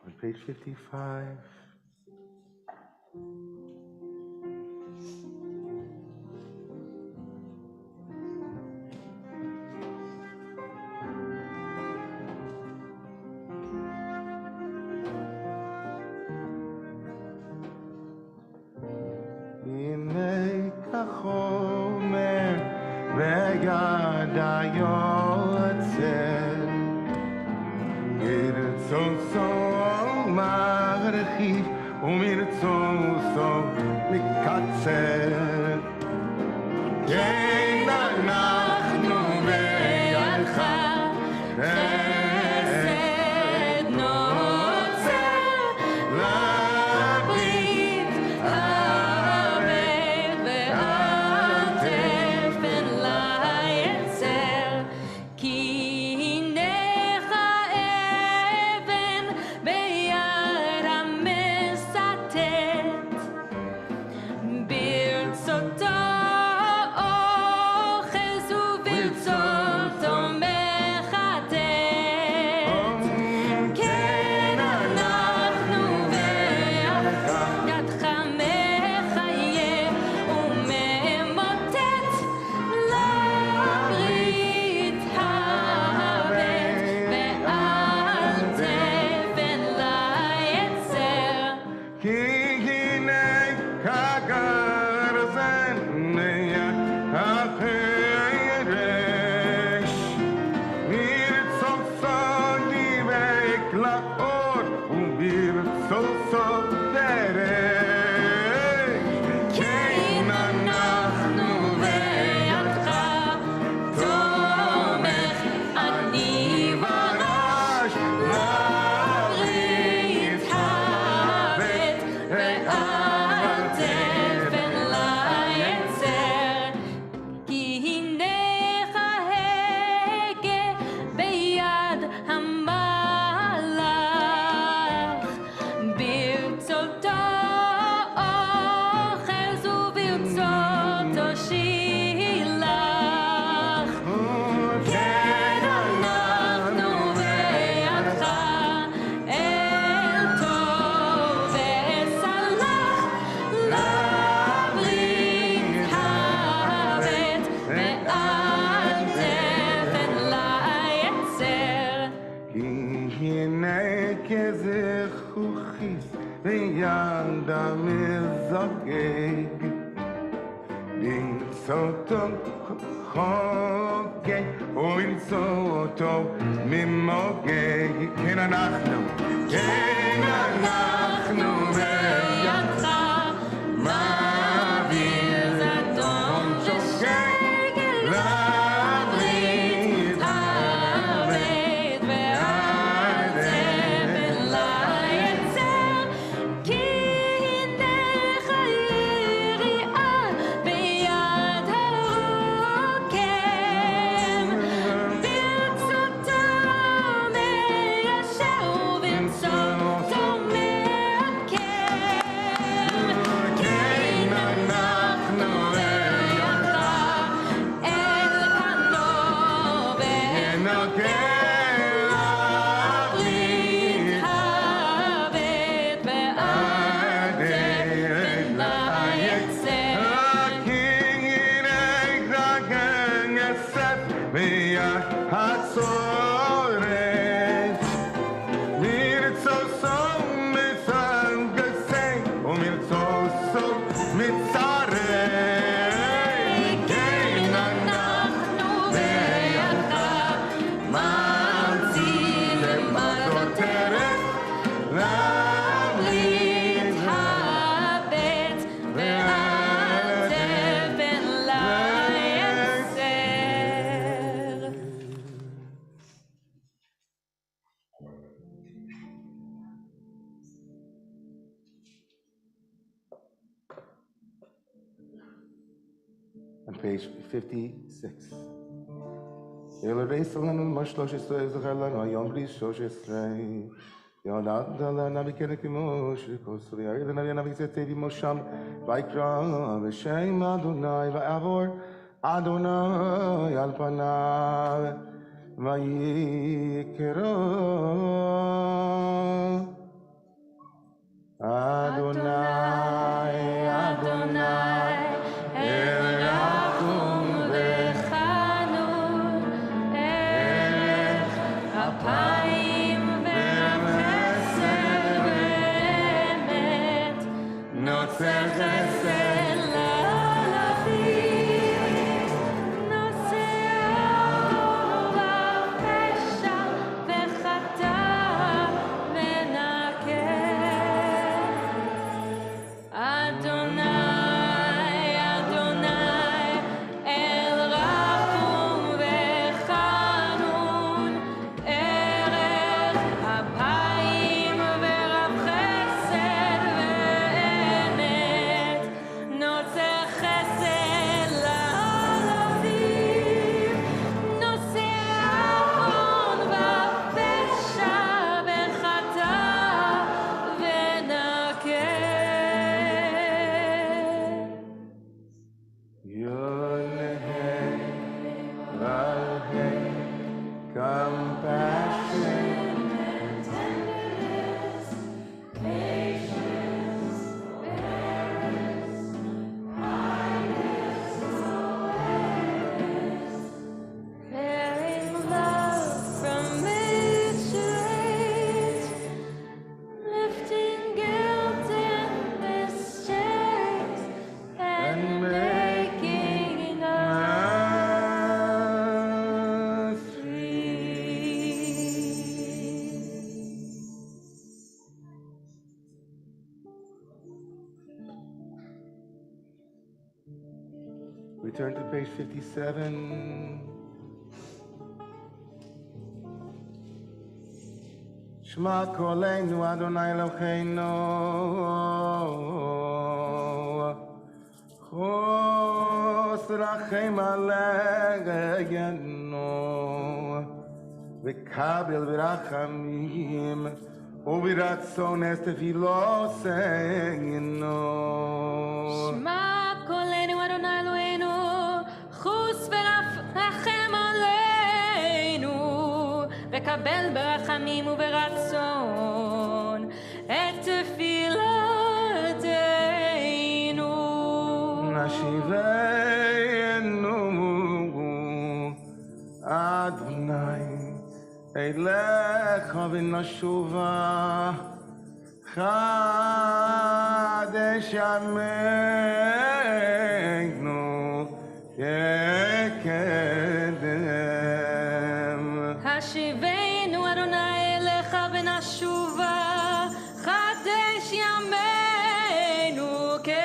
On page 55. הנה כחומר וידע יוצר ירצו מרחיב ומרצו מקצר כן אנחנו בידך חסד נוצר לברית האבל ועטף אל היצר כי הנך אבן ביד המסתת ברצותו ויד המזוגג למצוא אותו חוגג ולמצוא אותו ממוגג כן אנחנו בידך מעביר זדון ושקל להברית הבית ועד אבן ליצר כי הנך היריעה ביד הרוקם ברצותו מיישר וברצותו מעקם כן אנחנו בידך אל פנו ונוגע להברית הבית ועד אבן ליצר כי הנך יסף ביד הצורת מרצוסו מצנגסי ומרצוסו מצרק כן אנחנו בידך ממציא למטותרת להברית הבית ועד אבן ליצר. On page 56. אלוהי סלנו מה 13 זכר לנו היום בלי 13 יונד לנו בקנה כמו שכוסרי הרי לנביא הנביא צאתי במושם ויקרא בשם אדוני ועבור אדוני על פניו ויקרא אדוני אדוני אל רחום וחנון ארך אפיים ורב חסד ואמת נוצר חסד לאלפים נוצר אהבה פשע וחטא מנקה אדוני We turn to page 57. Shema Koleinu Adonai Eloheinu Chos Rachem Aleinu V'kabel V'rachamim U'v'ratzon es tefiloseinu Shema Kolenu Adonai Eloheinu Chus v'rachem aleinu V'kabel ברחמים וברצון את תפילתנו נשיבנו אדוני אליך ונשובה חדש ימינו כקדם. השיבנו אדוני אליך ונשובה, חדש ימינו כקדם.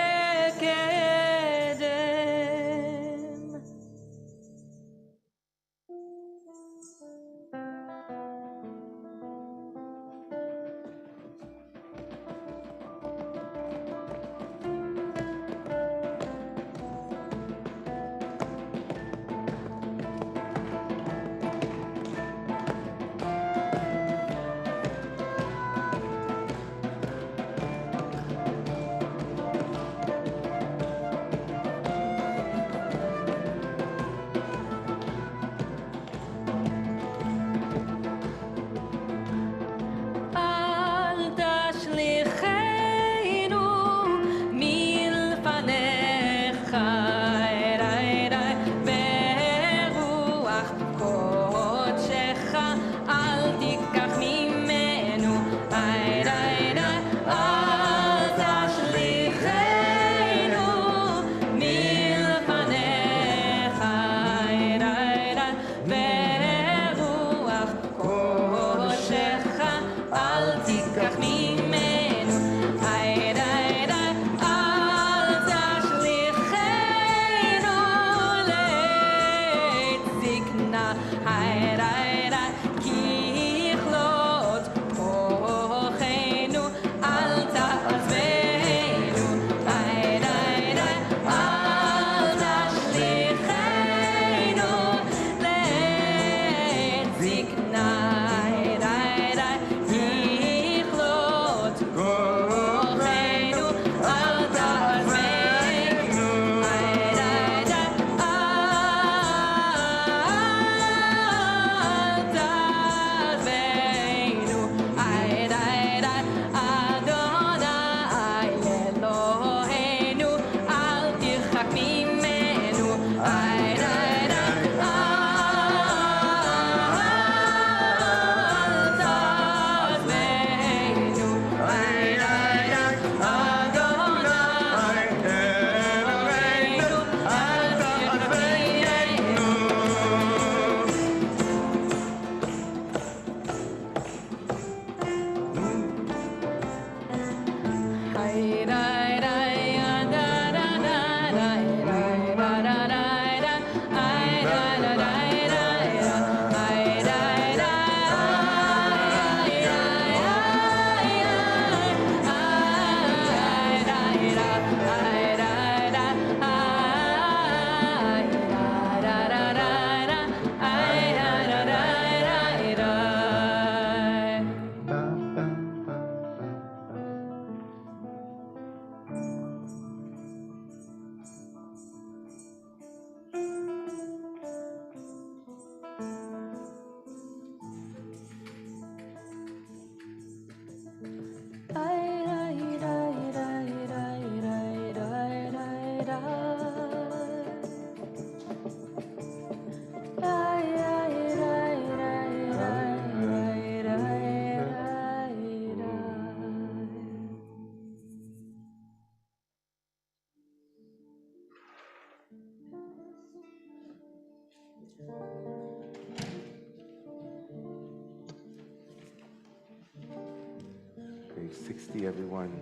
Page 60, everyone.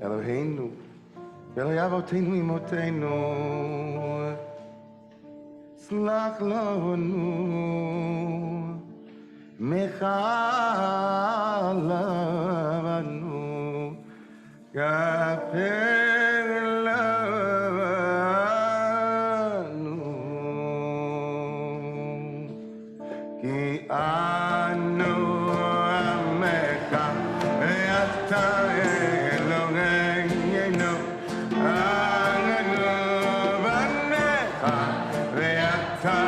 Eloheinu, Eloi Avotenu Imotenu, Slach Lanu, Mechalavanu, Gaper Lanu, Ki Anu Amecha, Ve'ata Eloheinu, Anu Vanecha, Ve'ata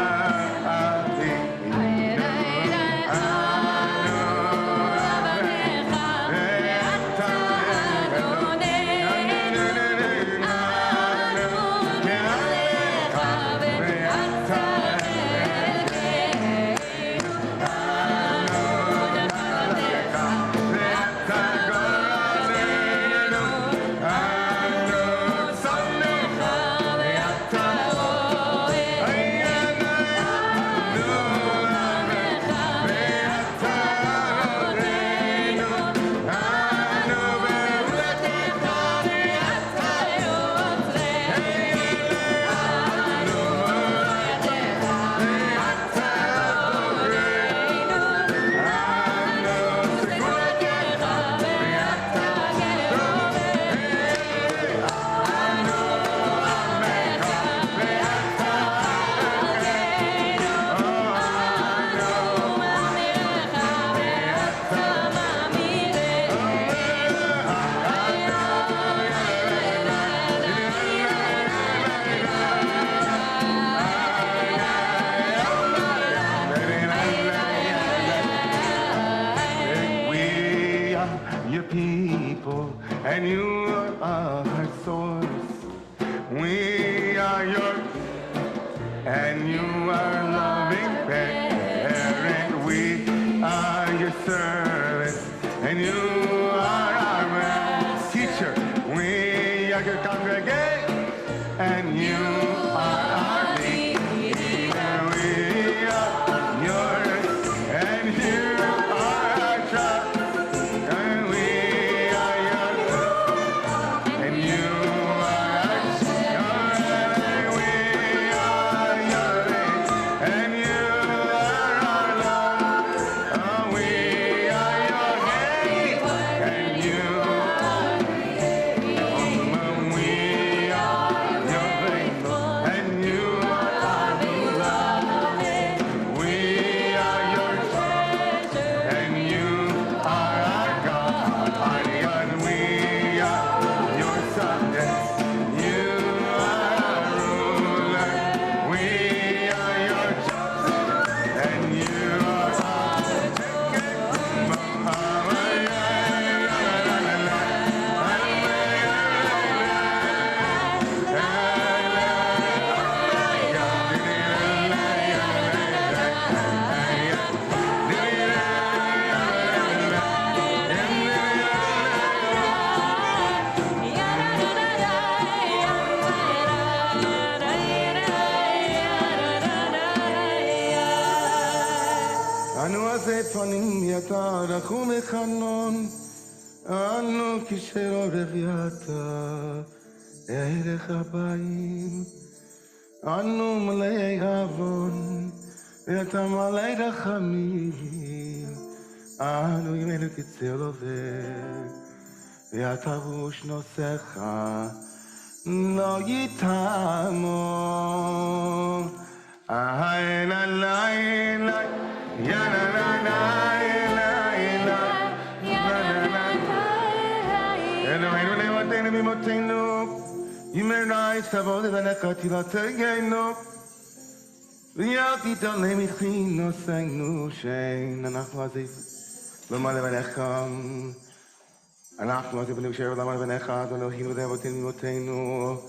and you are loving parent. We are your servants, and you are our teacher. We are your congregation, and you are our leader. We are yours, and you are our trust, and we are yours, and you are our children. We are yours, and you are our love. Oh, we are your name, and you we are your faithful, and you are our beloved. We are your treasure, and you are our God. Our God, we are your subjects. You are our ruler. We are your chosen, and you are our אנו עזי פנים יתה רחום וחנון, אנו כשר עורב יתה ערך הבאים, אנו מלאי עוון ואתה מלאי רחמים, אנו ימנו כצל עובר ואתה ראש נושאך לא יתמו. איי לה לה לה יא לה לה לה לה אלוהינו לבדנו במותינו ימרא סבוד לבניך תפילתנו ואל תתעלם מחינותינו שאין אנחנו עזיב לומר לבניך אנחנו עזיב ונבשר ולומר לבניך אדון אלוהינו ולאבותינו במותינו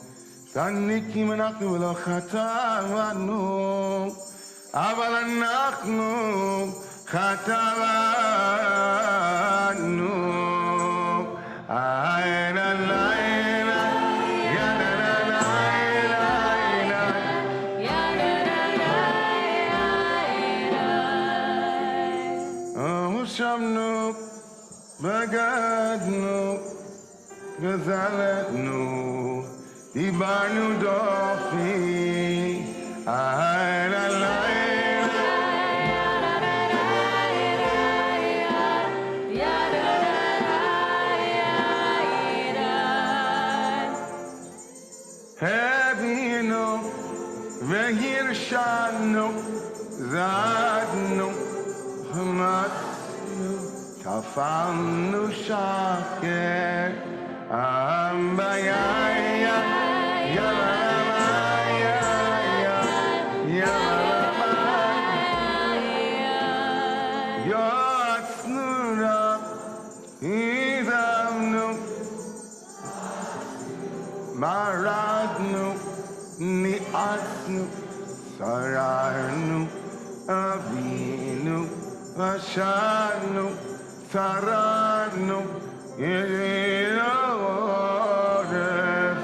צדיקים אנחנו ולא חטאנו אבל אנחנו חטאנו. איי לה לה לה יא לה לה לה לה יא לה לה לה. הושבנו, בגדנו, גזלנו, דיברנו דופי. איי לה לה הבינו והרשענו, זדנו, חמסנו, טפלנו שקר, אמביה, יועצנו רב, הזמנו, מרדנו, ניאצנו, שררנו, אבינו, אשרנו, צררנו, ידינו עורף,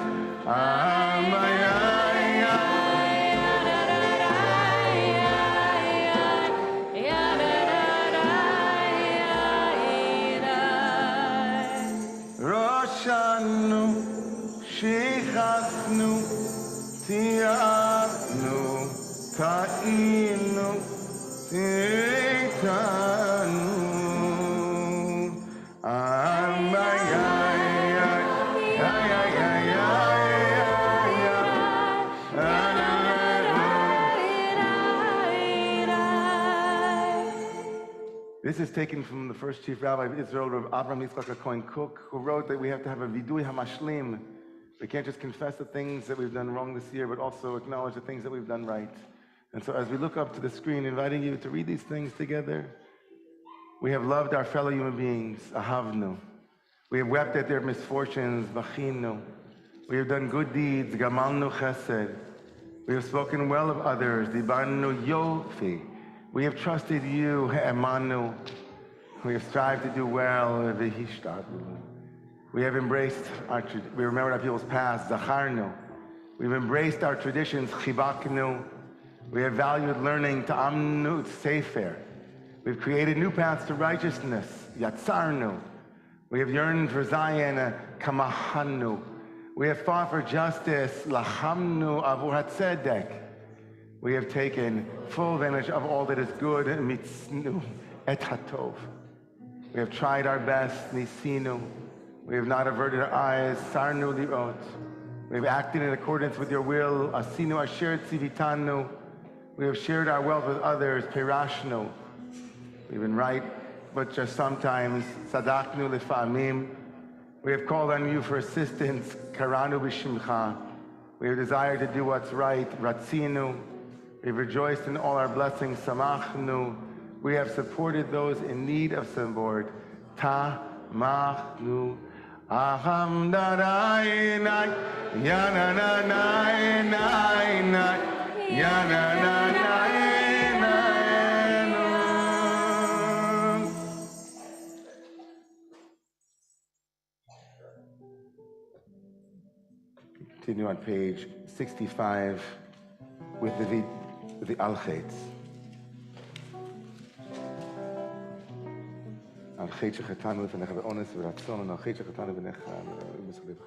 ראשנו, שכחנו, תיארנו, טעינו, תיתנו. This is taken from the first chief rabbi of Israel, Rav Avram Yitzchak Cohen Cook, who wrote that we have to have a vidui hamashlim. We can't just confess the things that we've done wrong this year, but also acknowledge the things that we've done right. And so as we look up to the screen, inviting you to read these things together, we have loved our fellow human beings, ahavnu. We have wept at their misfortunes, bachinu. We have done good deeds, gamalnu chesed. We have spoken well of others. Dibanu yofi. We have trusted you, Emanu. We have strived to do well. V'hishtadlu. We have embraced we remembered our people's past. Zacharnu. We've embraced our traditions. Chibaknu. We have valued learning. Ta'amnu sefer. We've created new paths to righteousness. Yatsarnu. We have yearned for Zion. Kamahanu. We have fought for justice. Lahamnu avur hatzedek. We have taken full advantage of all that is good. Mitznu et hatov. We have tried our best. Nisinu. We have not averted our eyes. Sarnu liot. We have acted in accordance with your will. Asinu asher tzivitanu. We have shared our wealth with others. Pirashnu. We've been right, but just sometimes. Sadaknu lefamim. We have called on you for assistance. Karanu b'shimcha. We have desired to do what's right. Ratzinu. We have rejoiced in all our blessings. Samachnu. We have supported those in need of support. Tamachnu. Aham darai nai. Yana na nai nai nai. Yana na nai nai. Continue on page 65 with the Al-Chetz. Al-Chetz shechatanu lefanecha be'ones v'ratzon, Al-Chetz shechatanu be'necha b'salev.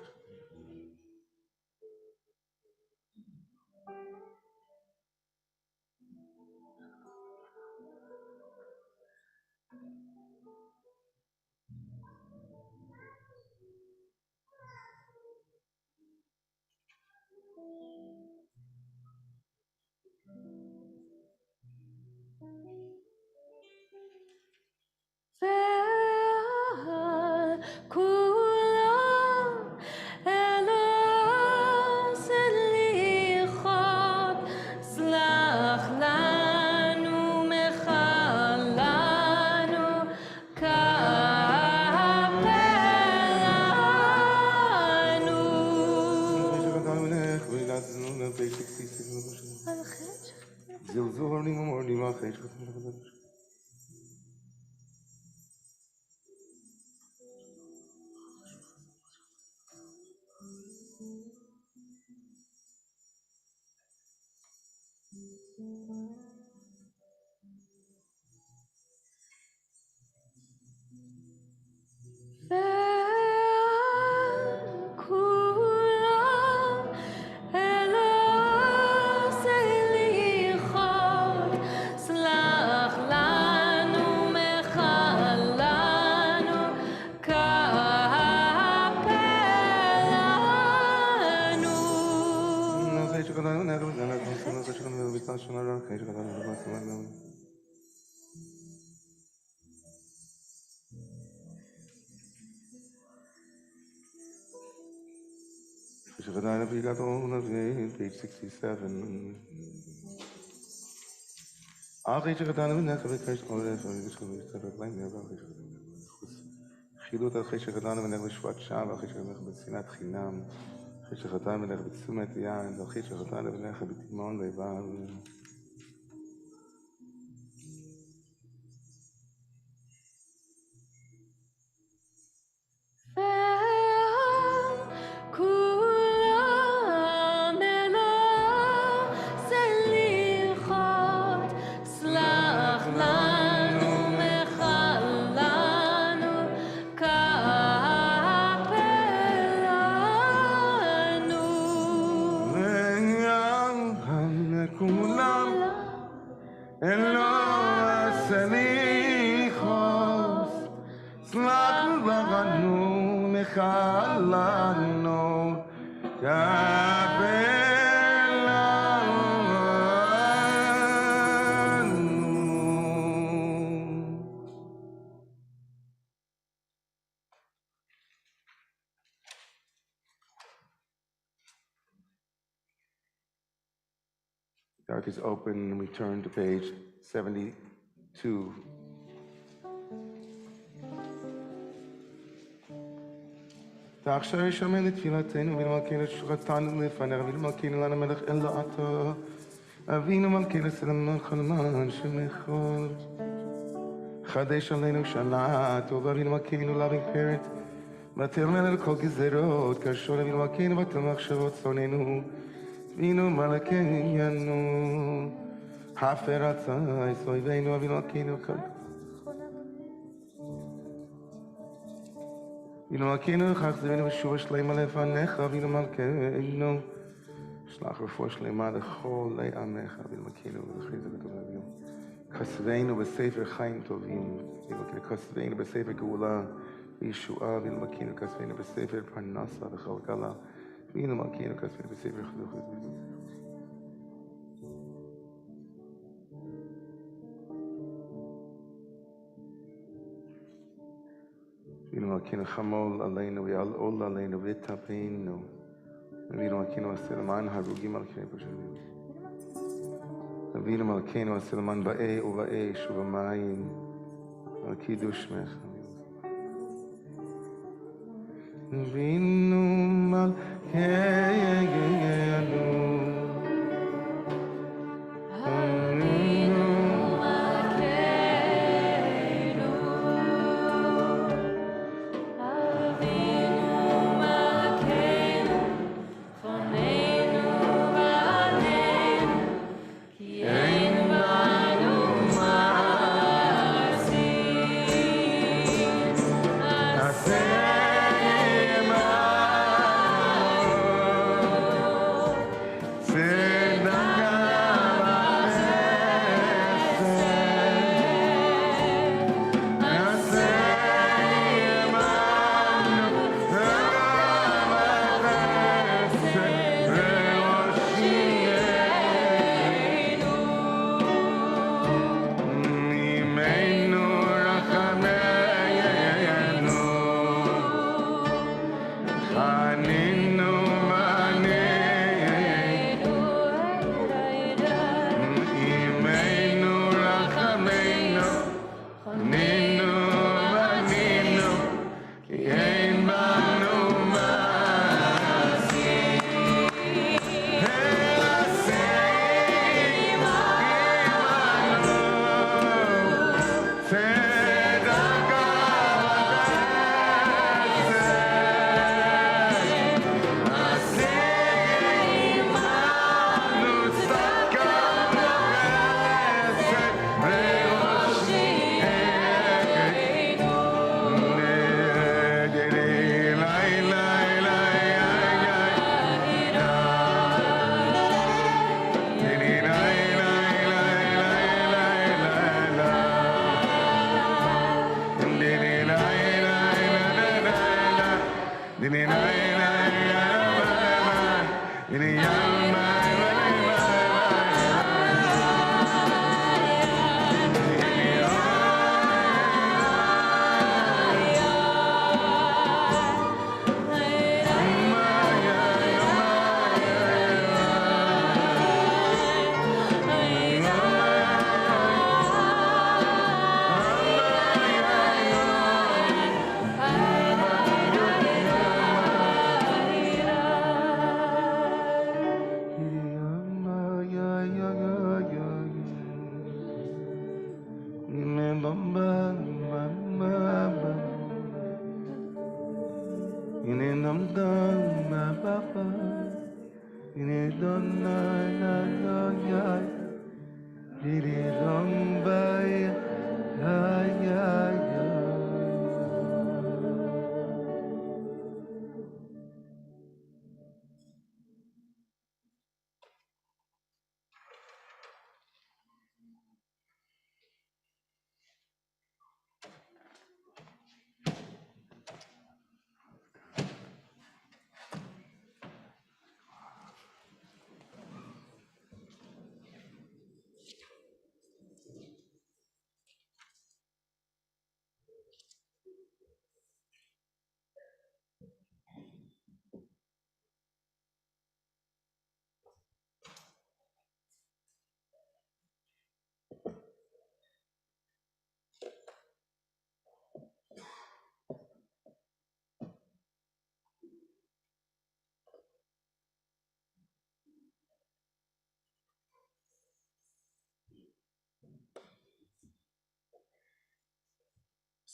Page 67. חילוט על חי שחטאנו ונלך בשבועת שווא, על חי שחטאנו בשנאת חינם, חי שחטאנו ונלך בתשומת יד, על חי שחטאנו ונלך בתימהון לבב. Dark is open, and we turn to page 72. ועכשיו ישמע לתפילתנו ולמלכנו לשוכתנו לפניך ולמלכנו לנו מלך אלא אתה אבינו מלכנו סלמך למען שמך חדש עלינו שנה טובה ולמלכנו loving parent בטל ממנו לכל גזרות קשור ולמלכנו בטל מחשבות שונאינו אבינו מלכנו הפר עצי סויבינו ולמלכנו אבינו מלכנו חסדנו ושוב שלמה לפניך אבינו מלכנו שלח רפואה שלמה לכל עמך אבינו מלכנו ולכריז הגדול אבינו כסדנו בספר חיים טובים אבינו מלכנו כסדנו בספר גאולה וישועה אבינו מלכנו כסדנו בספר פרנסה וכלכלה אבינו מלכנו כסדנו בספר חינוך אבינו מלכנו חמול עלינו ויעול עלינו ויטפנו אבינו מלכנו עשה למען הרוגים על קני פשעים אבינו מלכנו עשה למען באי ובאש ובמים על קידוש שמך אבינו מלכנו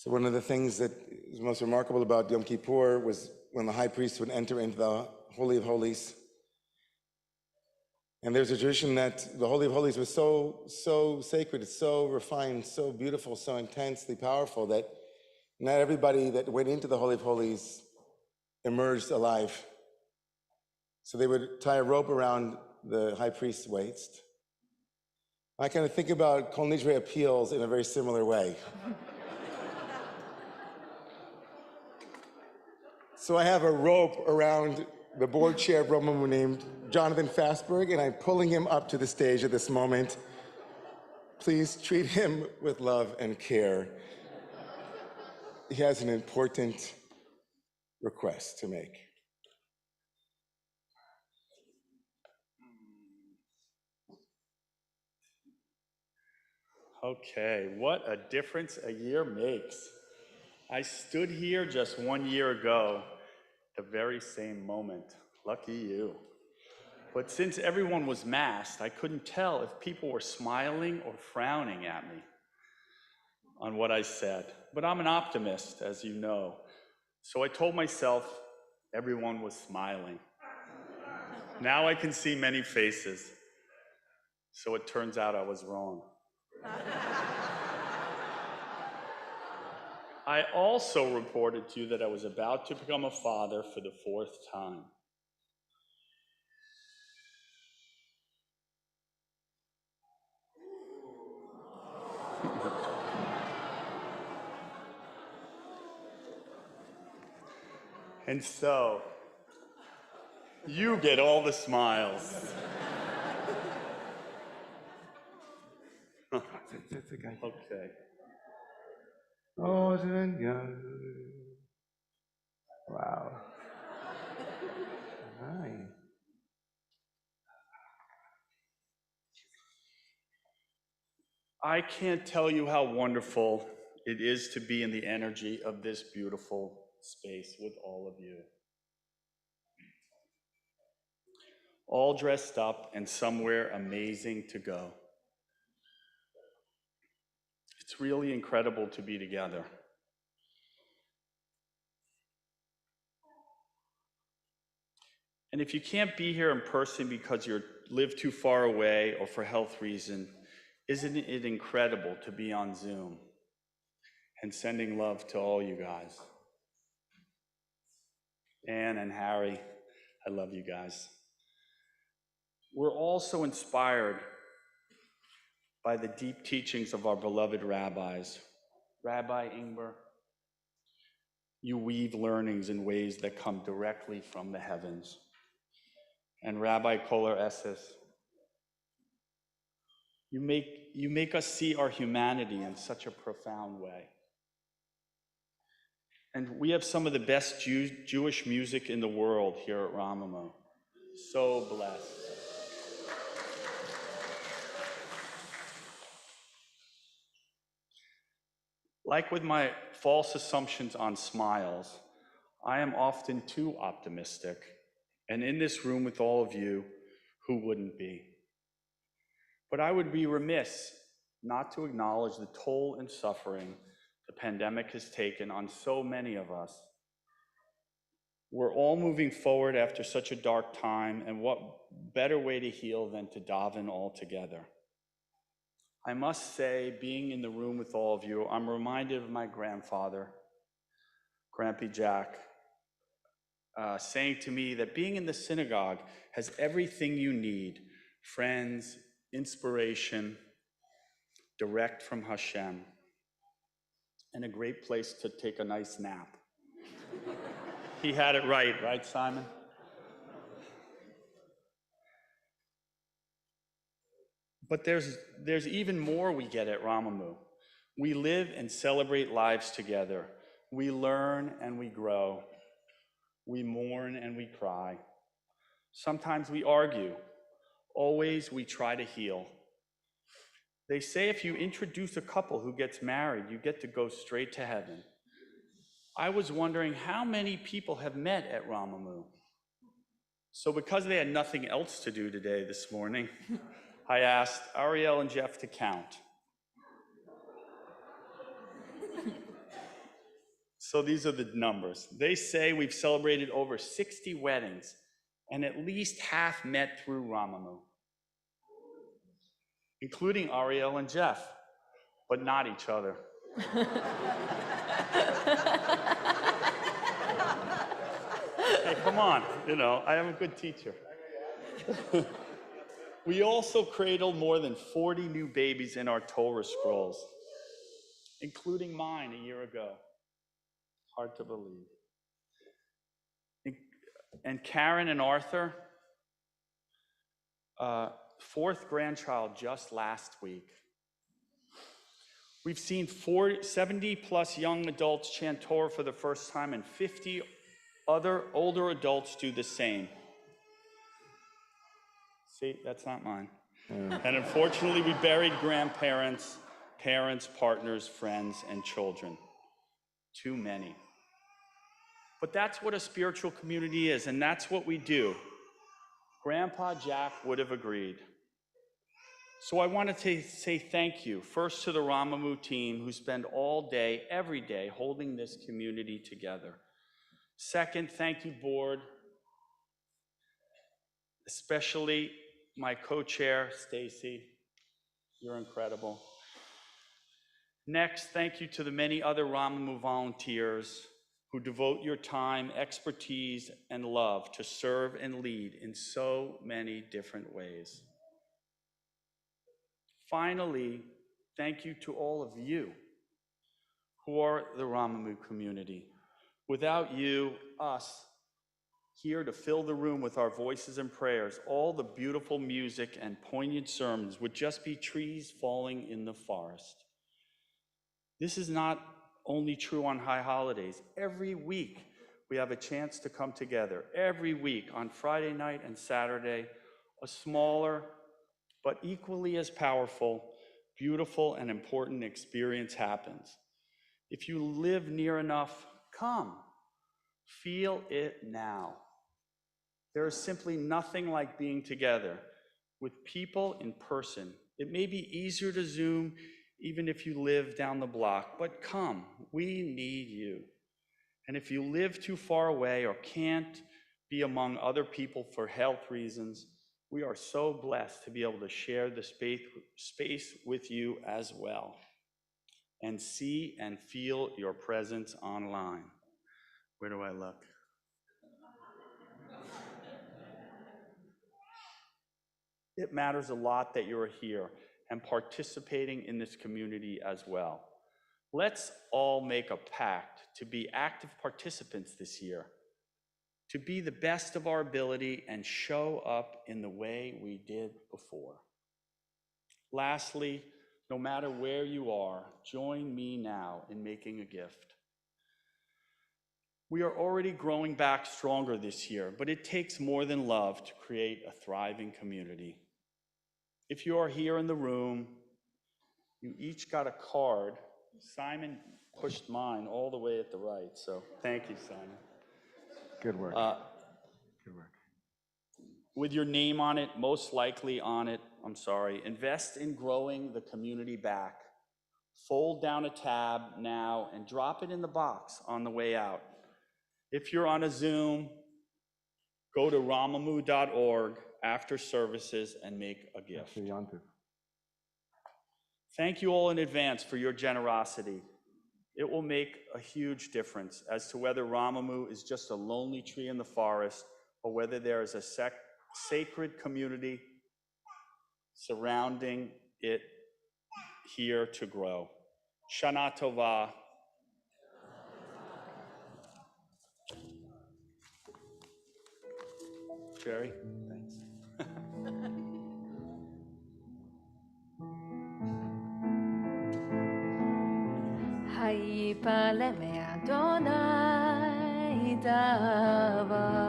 So one of the things that is most remarkable about Yom Kippur was when the high priest would enter into the Holy of Holies. And there's a tradition that the Holy of Holies was so sacred, it's so refined, so beautiful, so intensely powerful that not everybody that went into the Holy of Holies emerged alive. So they would tie a rope around the high priest's waist. I kind of think about Kol Nidre appeals in a very similar way. So I have a rope around the board chair of Romemu named Jonathan Fastberg, and I'm pulling him up to the stage at this moment. Please treat him with love and care. He has an important request to make. Okay, what a difference a year makes. I stood here just 1 year ago, the very same moment. Lucky you. But since everyone was masked, I couldn't tell if people were smiling or frowning at me on what I said. But I'm an optimist, as you know. So I told myself everyone was smiling. Now I can see many faces. So it turns out I was wrong. I also reported to you that I was about to become a father for the 4th time. And so, you get all the smiles. That's a guy. Okay. Oh, wow. Hi. I can't tell you how wonderful it is to be in the energy of this beautiful space with all of you. All dressed up and somewhere amazing to go. It's really incredible to be together. And if you can't be here in person because you live too far away or for health reason, isn't it incredible to be on Zoom and sending love to all you guys? Anne and Harry, I love you guys. We're also inspired by the deep teachings of our beloved rabbis. Rabbi Ingber, you weave learnings in ways that come directly from the heavens. And Rabbi Kolar Esses, you make us see our humanity in such a profound way. And we have some of the best Jewish music in the world here at Romemu. So blessed. Like with my false assumptions on smiles, I am often too optimistic. And in this room with all of you, who wouldn't be? But I would be remiss not to acknowledge the toll and suffering the pandemic has taken on so many of us. We're all moving forward after such a dark time, and what better way to heal than to daven all together? I must say, being in the room with all of you, I'm reminded of my grandfather, Grampy Jack, saying to me that being in the synagogue has everything you need: friends, inspiration, direct from Hashem, and a great place to take a nice nap. He had it right, Simon? But there's even more we get at Romemu. We live and celebrate lives together. We learn and we grow. We mourn and we cry. Sometimes we argue. Always we try to heal. They say if you introduce a couple who gets married, you get to go straight to heaven. I was wondering how many people have met at Romemu. So because they had nothing else to do today this morning, I asked Ariel and Jeff to count. So these are the numbers. They say we've celebrated over 60 weddings, and at least half met through Romemu, including Ariel and Jeff, but not each other. Hey, come on, I am a good teacher. We also cradled more than 40 new babies in our Torah scrolls, including mine a year ago. Hard to believe. And Karen and Arthur, fourth grandchild just last week. We've seen 70 plus young adults chant Torah for the first time, and 50 other older adults do the same. See, that's not mine. And unfortunately, we buried grandparents, parents, partners, friends, and children. Too many. But that's what a spiritual community is, and that's what we do. Grandpa Jack would have agreed. So I want to say thank you, first to the Romemu team who spend all day, every day, holding this community together. Second, thank you, board, especially my co-chair, Stacy. You're incredible. Next, thank you to the many other Romemu volunteers who devote your time, expertise, and love to serve and lead in so many different ways. Finally, thank you to all of you who are the Romemu community. Without you, us, here to fill the room with our voices and prayers, all the beautiful music and poignant sermons would just be trees falling in the forest. This is not only true on high holidays. Every week, we have a chance to come together. Every week, on Friday night and Saturday, a smaller, but equally as powerful, beautiful, and important experience happens. If you live near enough, come. Feel it now. There is simply nothing like being together with people in person. It may be easier to Zoom even if you live down the block, but come, we need you. And if you live too far away or can't be among other people for health reasons, we are so blessed to be able to share the space with you as well and see and feel your presence online. Where do I look? It matters a lot that you're here and participating in this community as well. Let's all make a pact to be active participants this year, to be the best of our ability and show up in the way we did before. Lastly, no matter where you are, join me now in making a gift. We are already growing back stronger this year, but it takes more than love to create a thriving community. If you are here in the room, you each got a card. Simon pushed mine all the way at the right, so thank you, Simon. Good work. Good work. With your name on it, most likely on it, invest in growing the community back. Fold down a tab now and drop it in the box on the way out. If you're on a Zoom, go to romemu.org after services and make a gift. Thank you all in advance for your generosity. It will make a huge difference as to whether Romemu is just a lonely tree in the forest or whether there is a sacred community surrounding it here to grow. Shana Tova. Jerry, thanks. Hayipale me Adonai davar.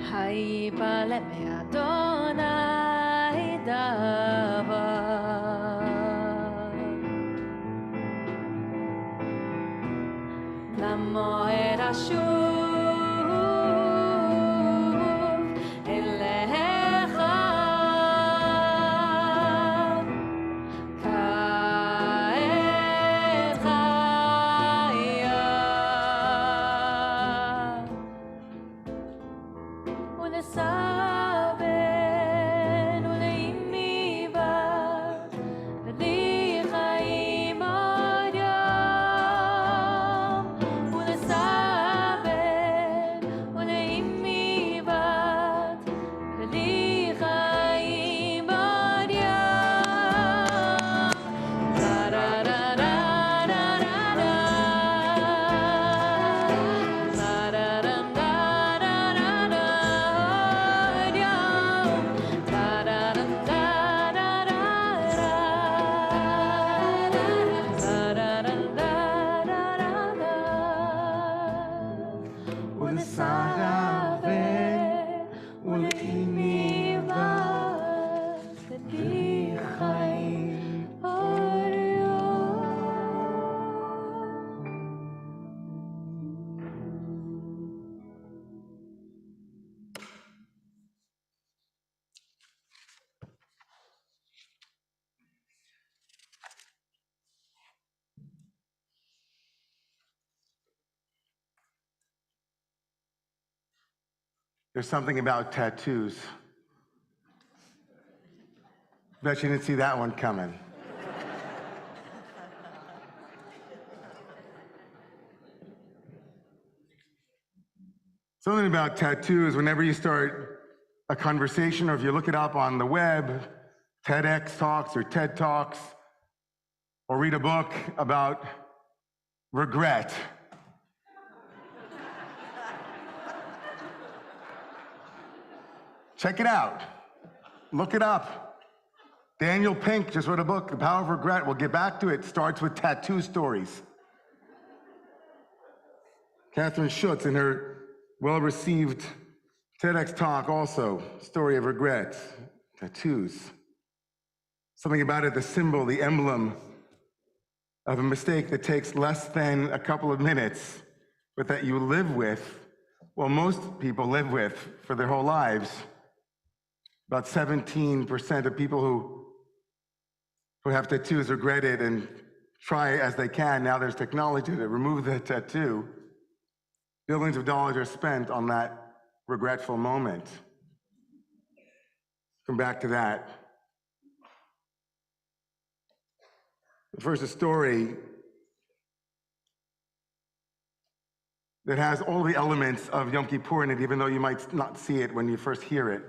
Hayipale me Adonai davar. Lamo era shuv elecha. ולסבן ולאמי בת ולי חיים עוד יום ולסבן ולאמי בת ולי חיים עוד יום לה לה לה לה לה לה There's something about tattoos. Bet you didn't see that one coming. Something about tattoos, whenever you start a conversation or if you look it up on the web, TEDx Talks or TED Talks, or read a book about regret. Check it out. Look it up. Daniel Pink just wrote a book, The Power of Regret. We'll get back to it. Starts with tattoo stories. Catherine Schutz, in her well-received TEDx talk, also, story of regret, tattoos. Something about it, the symbol, the emblem of a mistake that takes less than a couple of minutes, but that you live with, well, most people live with for their whole lives. About 17% of people who have tattoos regret it and try as they can. Now there's technology to remove the tattoo. Billions of dollars are spent on that regretful moment. Come back to that. First, a story that has all the elements of Yom Kippur in it, even though you might not see it when you first hear it.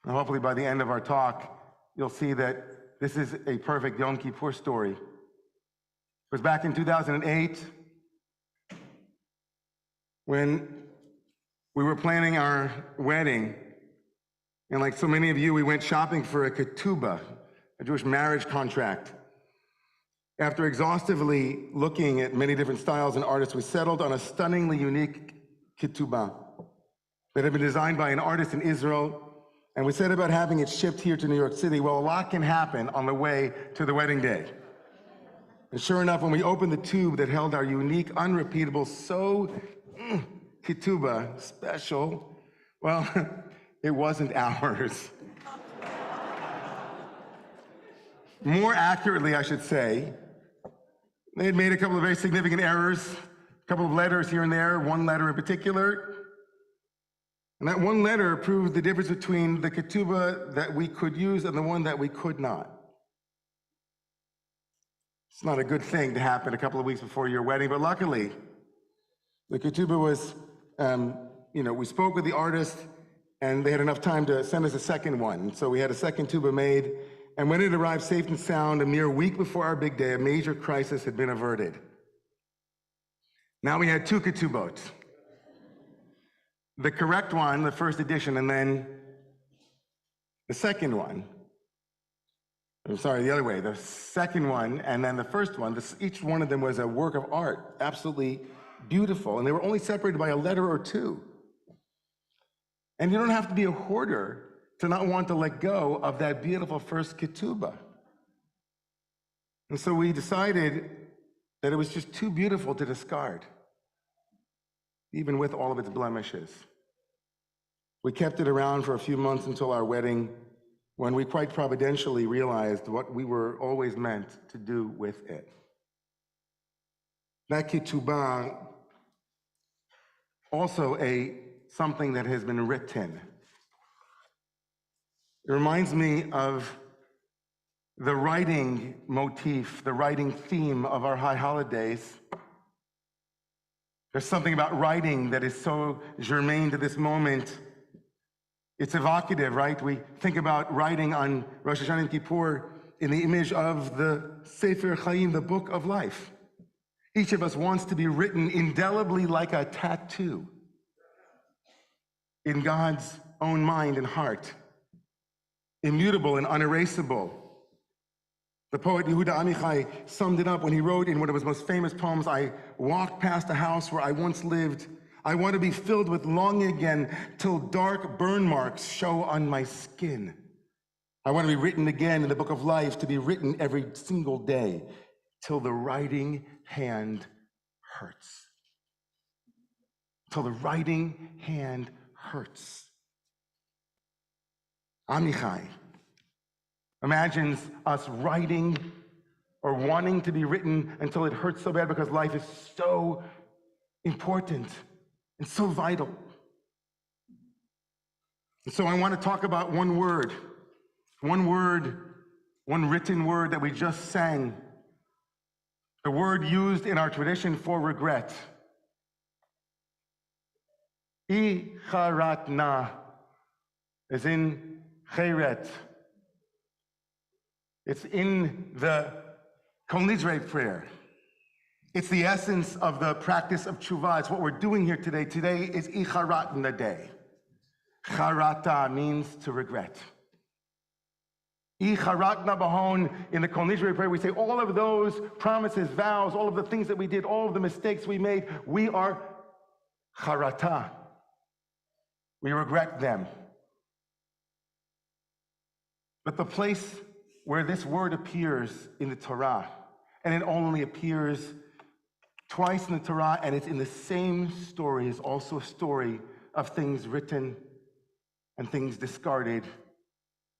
And hopefully by the end of our talk, you'll see that this is a perfect Yom Kippur story. It was back in 2008 when we were planning our wedding. And like so many of you, we went shopping for a ketubah, a Jewish marriage contract. After exhaustively looking at many different styles and artists, we settled on a stunningly unique ketubah that had been designed by an artist in Israel. And we said about having it shipped here to New York City. Well, a lot can happen on the way to the wedding day. And sure enough, when we opened the tube that held our unique, unrepeatable, ketubah special, well, it wasn't ours. More accurately, I should say, they had made a couple of very significant errors, a couple of letters here and there, one letter in particular. And that one letter proved the difference between the ketubah that we could use and the one that we could not. It's not a good thing to happen a couple of weeks before your wedding, but luckily, the ketubah was, we spoke with the artist and they had enough time to send us a second one. So we had a second ketubah made, and when it arrived safe and sound, a mere week before our big day, a major crisis had been averted. Now we had two ketubot. The correct one, the first edition, and then the second one. I'm sorry, the other way. The second one and then the first one. Each one of them was a work of art, absolutely beautiful, and they were only separated by a letter or two. And you don't have to be a hoarder to not want to let go of that beautiful first ketubah. And so we decided that it was just too beautiful to discard, even with all of its blemishes. We kept it around for a few months until our wedding, when we quite providentially realized what we were always meant to do with it. That ketubah, also a something that has been written. It reminds me of the writing motif, the writing theme of our high holidays. There's something about writing that is so germane to this moment. It's evocative, right? We think about writing on Rosh Hashanah and Kippur in the image of the Sefer Chaim, the book of life. Each of us wants to be written indelibly like a tattoo in God's own mind and heart, immutable and unerasable. The poet Yehuda Amichai summed it up when he wrote in one of his most famous poems, "I walked past a house where I once lived. I want to be filled with longing again till dark burn marks show on my skin. I want to be written again in the book of life, to be written every single day till the writing hand hurts." Till the writing hand hurts. Amichai imagines us writing or wanting to be written until it hurts so bad because life is so important and so vital. And so I want to talk about one word, one written word that we just sang, the word used in our tradition for regret. Icharatna, as in cheret. It's in the Kol Nidre prayer. It's the essence of the practice of tshuva. It's what we're doing here today. Today is Icharatna day. Charata means to regret. Icharatna bahon, in the Kol Nidre prayer, we say all of those promises, vows, all of the things that we did, all of the mistakes we made, we are charata. We regret them. But the place where this word appears in the Torah, and it only appears twice in the Torah, and it's in the same story, is also a story of things written and things discarded,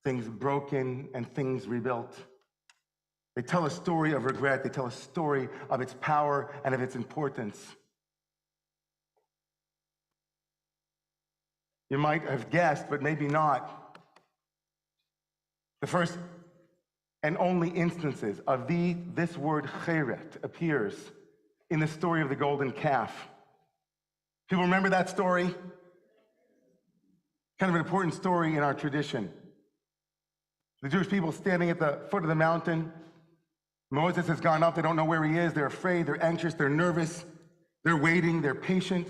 things broken and things rebuilt. They tell a story of regret. They tell a story of its power and of its importance. You might have guessed, but maybe not. The first and only instances of this word cheret appears in the story of the golden calf. People remember that story? Kind of an important story in our tradition. The Jewish people standing at the foot of the mountain. Moses has gone up. They don't know where he is. They're afraid. They're anxious. They're nervous. They're waiting. They're patient.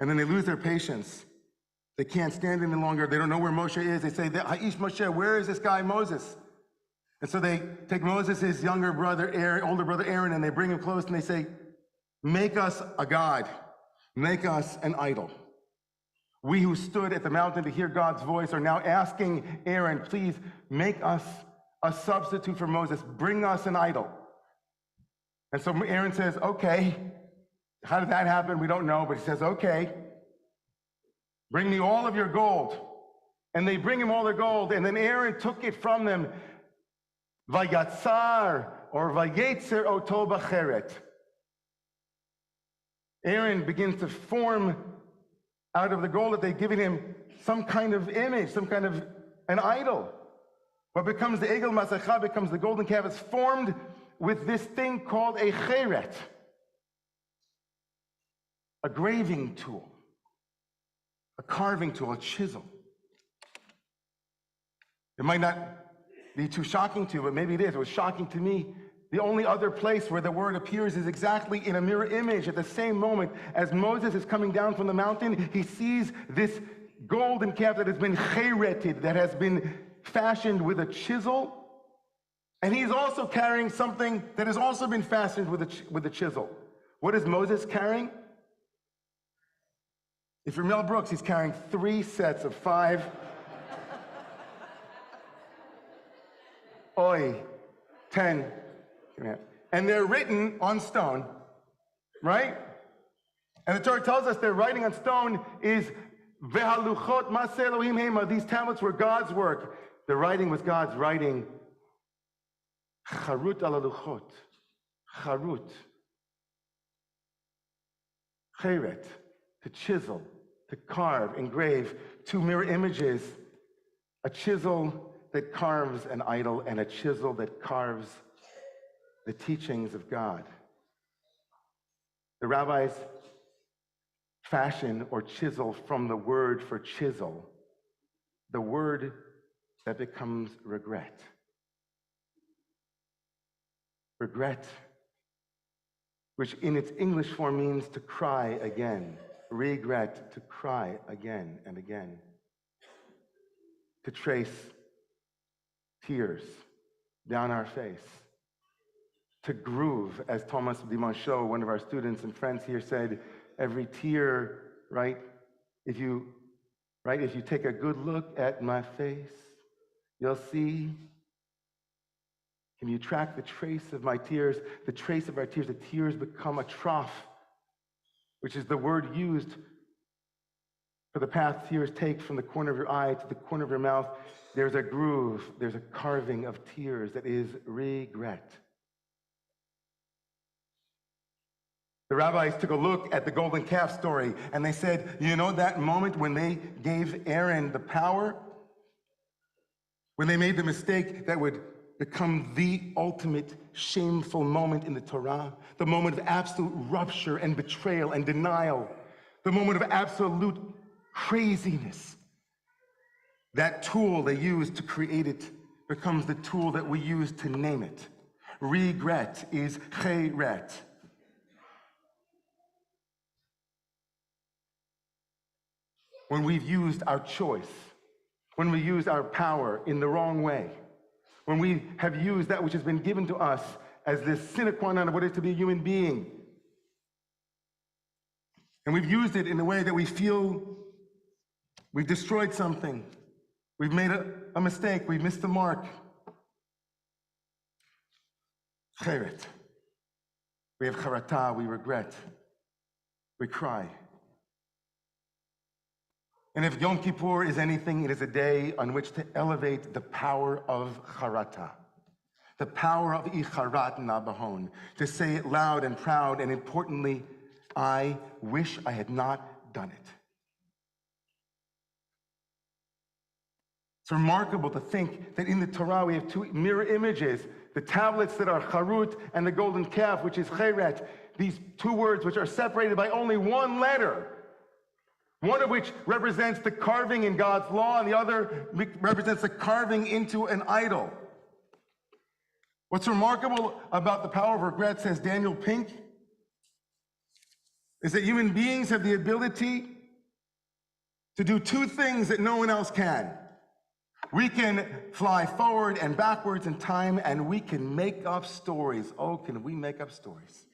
And then they lose their patience. They can't stand any longer. They don't know where Moshe is. They say, Ha'ish Moshe, where is this guy Moses? And so they take Moses, his older brother Aaron, and they bring him close and they say, make us a god. Make us an idol. We who stood at the mountain to hear God's voice are now asking Aaron, please make us a substitute for Moses. Bring us an idol. And so Aaron says, okay. How did that happen? We don't know, but he says, okay. Bring me all of your gold. And they bring him all their gold, and then Aaron took it from them. Vayatzar, or vayetzer oto b'cheret. Aaron begins to form out of the gold that they've given him some kind of image, some kind of an idol. What becomes the egel masacha becomes the golden calf. It's formed with this thing called a cheret, a graving tool, a carving tool, a chisel. It might not be too shocking to you, but maybe it is. It was shocking to me. The only other place where the word appears is exactly in a mirror image at the same moment. As Moses is coming down from the mountain, he sees this golden calf that has been chereted, that has been fashioned with a chisel. And he's also carrying something that has also been fashioned with a chisel. What is Moses carrying? If you're Mel Brooks, he's carrying 3 sets of 5. Oi, 10. And they're written on stone, right? And the Torah tells us they're writing on stone is Vehaluchot Maseh Elohim Hema. These tablets were God's work. The writing was God's writing. Charut ala luchot. Charut. Cheret, to chisel, to carve, engrave, two mirror images, a chisel that carves an idol and a chisel that carves the teachings of God. The rabbis fashion or chisel from the word for chisel, the word that becomes regret. Regret, which in its English form means to cry again. Regret, to cry again and again. To trace tears down our face. To groove, as Thomas Dimancheau, one of our students and friends here, said, every tear, right? If you take a good look at my face, you'll see. Can you track the trace of my tears? The trace of our tears, the tears become a trough, which is the word used for the path tears take from the corner of your eye to the corner of your mouth. There's a groove, there's a carving of tears that is regret. The rabbis took a look at the golden calf story and they said, you know that moment when they gave Aaron the power? When they made the mistake that would become the ultimate shameful moment in the Torah, the moment of absolute rupture and betrayal and denial, the moment of absolute craziness. That tool they used to create it becomes the tool that we use to name it. Regret is cheret. When we've used our choice, when we use our power in the wrong way, when we have used that which has been given to us as this sine qua non of what it is to be a human being, and we've used it in a way that we feel we've destroyed something, we've made a mistake, we've missed the mark. Cheret. We have charata, we regret, we cry. And if Yom Kippur is anything, it is a day on which to elevate the power of charata, the power of icharat nabahon, to say it loud and proud, and importantly, I wish I had not done it. It's remarkable to think that in the Torah we have two mirror images, the tablets that are charut and the golden calf, which is cheret, these two words which are separated by only one letter. One of which represents the carving in God's law, and the other represents the carving into an idol. What's remarkable about the power of regret, says Daniel Pink, is that human beings have the ability to do two things that no one else can. We can fly forward and backwards in time, and we can make up stories. Oh, can we make up stories?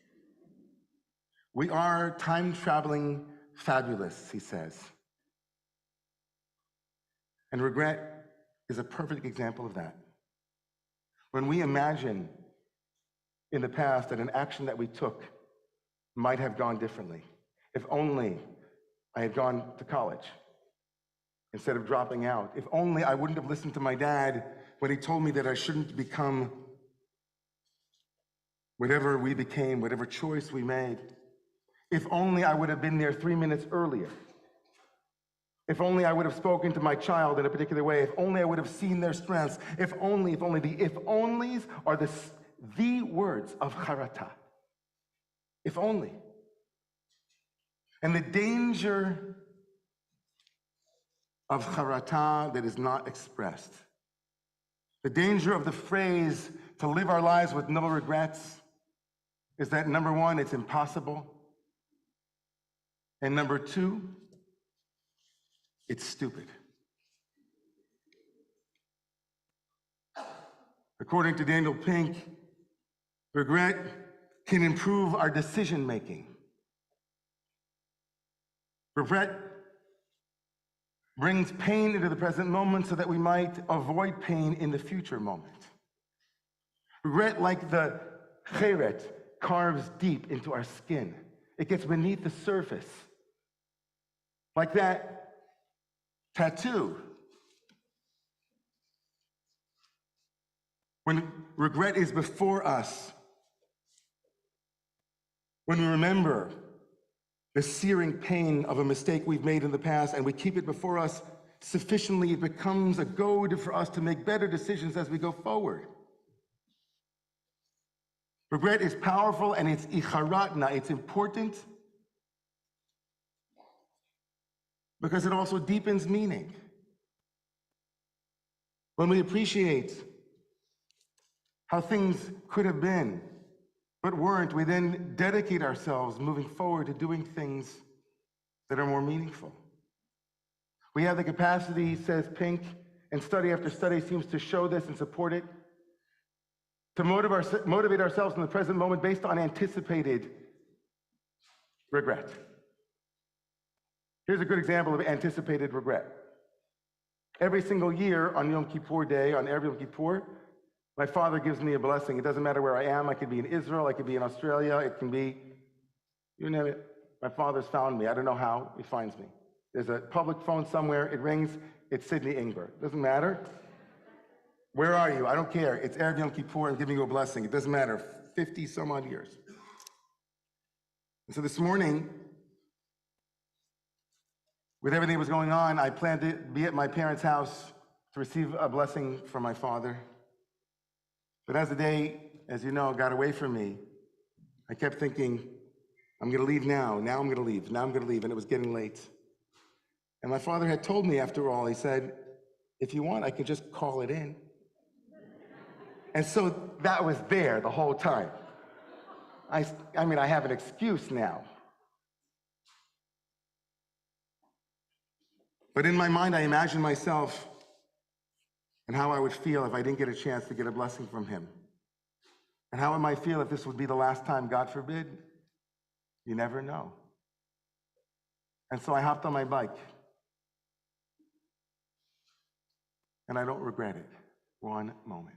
We are time-traveling fabulous, he says. And regret is a perfect example of that. When we imagine in the past that an action that we took might have gone differently. If only I had gone to college instead of dropping out. If only I wouldn't have listened to my dad when he told me that I shouldn't become whatever we became, whatever choice we made. If only I would have been there 3 minutes earlier. If only I would have spoken to my child in a particular way. If only I would have seen their strengths. If only. The if-onlys are the words of charata. If only. And the danger of charata that is not expressed, the danger of the phrase to live our lives with no regrets, is that number one, it's impossible. And number two, it's stupid. According to Daniel Pink, regret can improve our decision-making. Regret brings pain into the present moment so that we might avoid pain in the future moment. Regret, like the cheret, carves deep into our skin. It gets beneath the surface. Like that tattoo. When regret is before us, when we remember the searing pain of a mistake we've made in the past, and we keep it before us sufficiently, it becomes a goad for us to make better decisions as we go forward. Regret is powerful and it's icharatna, it's important because it also deepens meaning. When we appreciate how things could have been, but weren't, we then dedicate ourselves moving forward to doing things that are more meaningful. We have the capacity, says Pink, and study after study seems to show this and support it, to motivate ourselves in the present moment based on anticipated regret. Here's a good example of anticipated regret. Every single year on Yom Kippur Day, on every Yom Kippur, my father gives me a blessing. It doesn't matter where I am. I could be in Israel. I could be in Australia. It can be, you name it. My father's found me. I don't know how. He finds me. There's a public phone somewhere. It rings. It's Sidney Ingber. Doesn't matter. Where are you? I don't care. It's Erev Yom Kippur. I'm giving you a blessing. It doesn't matter. 50 some odd years. And so this morning, with everything that was going on, I planned to be at my parents' house to receive a blessing from my father. But as the day, as you know, got away from me, I kept thinking, I'm going to leave now. Now I'm going to leave. Now I'm going to leave. And it was getting late. And my father had told me, after all, he said, if you want, I can just call it in. And so that was there the whole time. I mean, I have an excuse now. But in my mind, I imagined myself and how I would feel if I didn't get a chance to get a blessing from him. And how it might feel if this would be the last time, God forbid. You never know. And so I hopped on my bike. And I don't regret it one moment.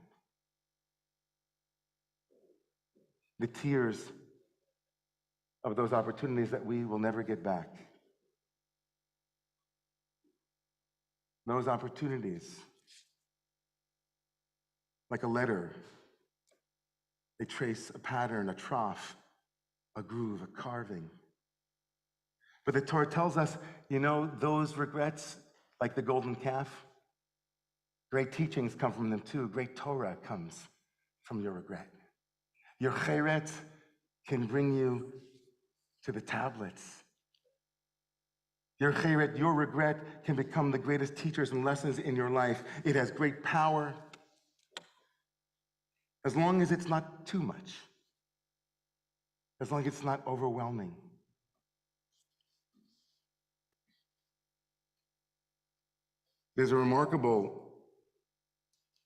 The tears of those opportunities that we will never get back. Those opportunities, like a letter, they trace a pattern, a trough, a groove, a carving. But the Torah tells us, you know, those regrets, like the golden calf, great teachings come from them too. Great Torah comes from your regret. Your cheret can bring you to the tablets. Your cheret, your regret, can become the greatest teachers and lessons in your life. It has great power, as long as it's not too much, as long as it's not overwhelming. There's a remarkable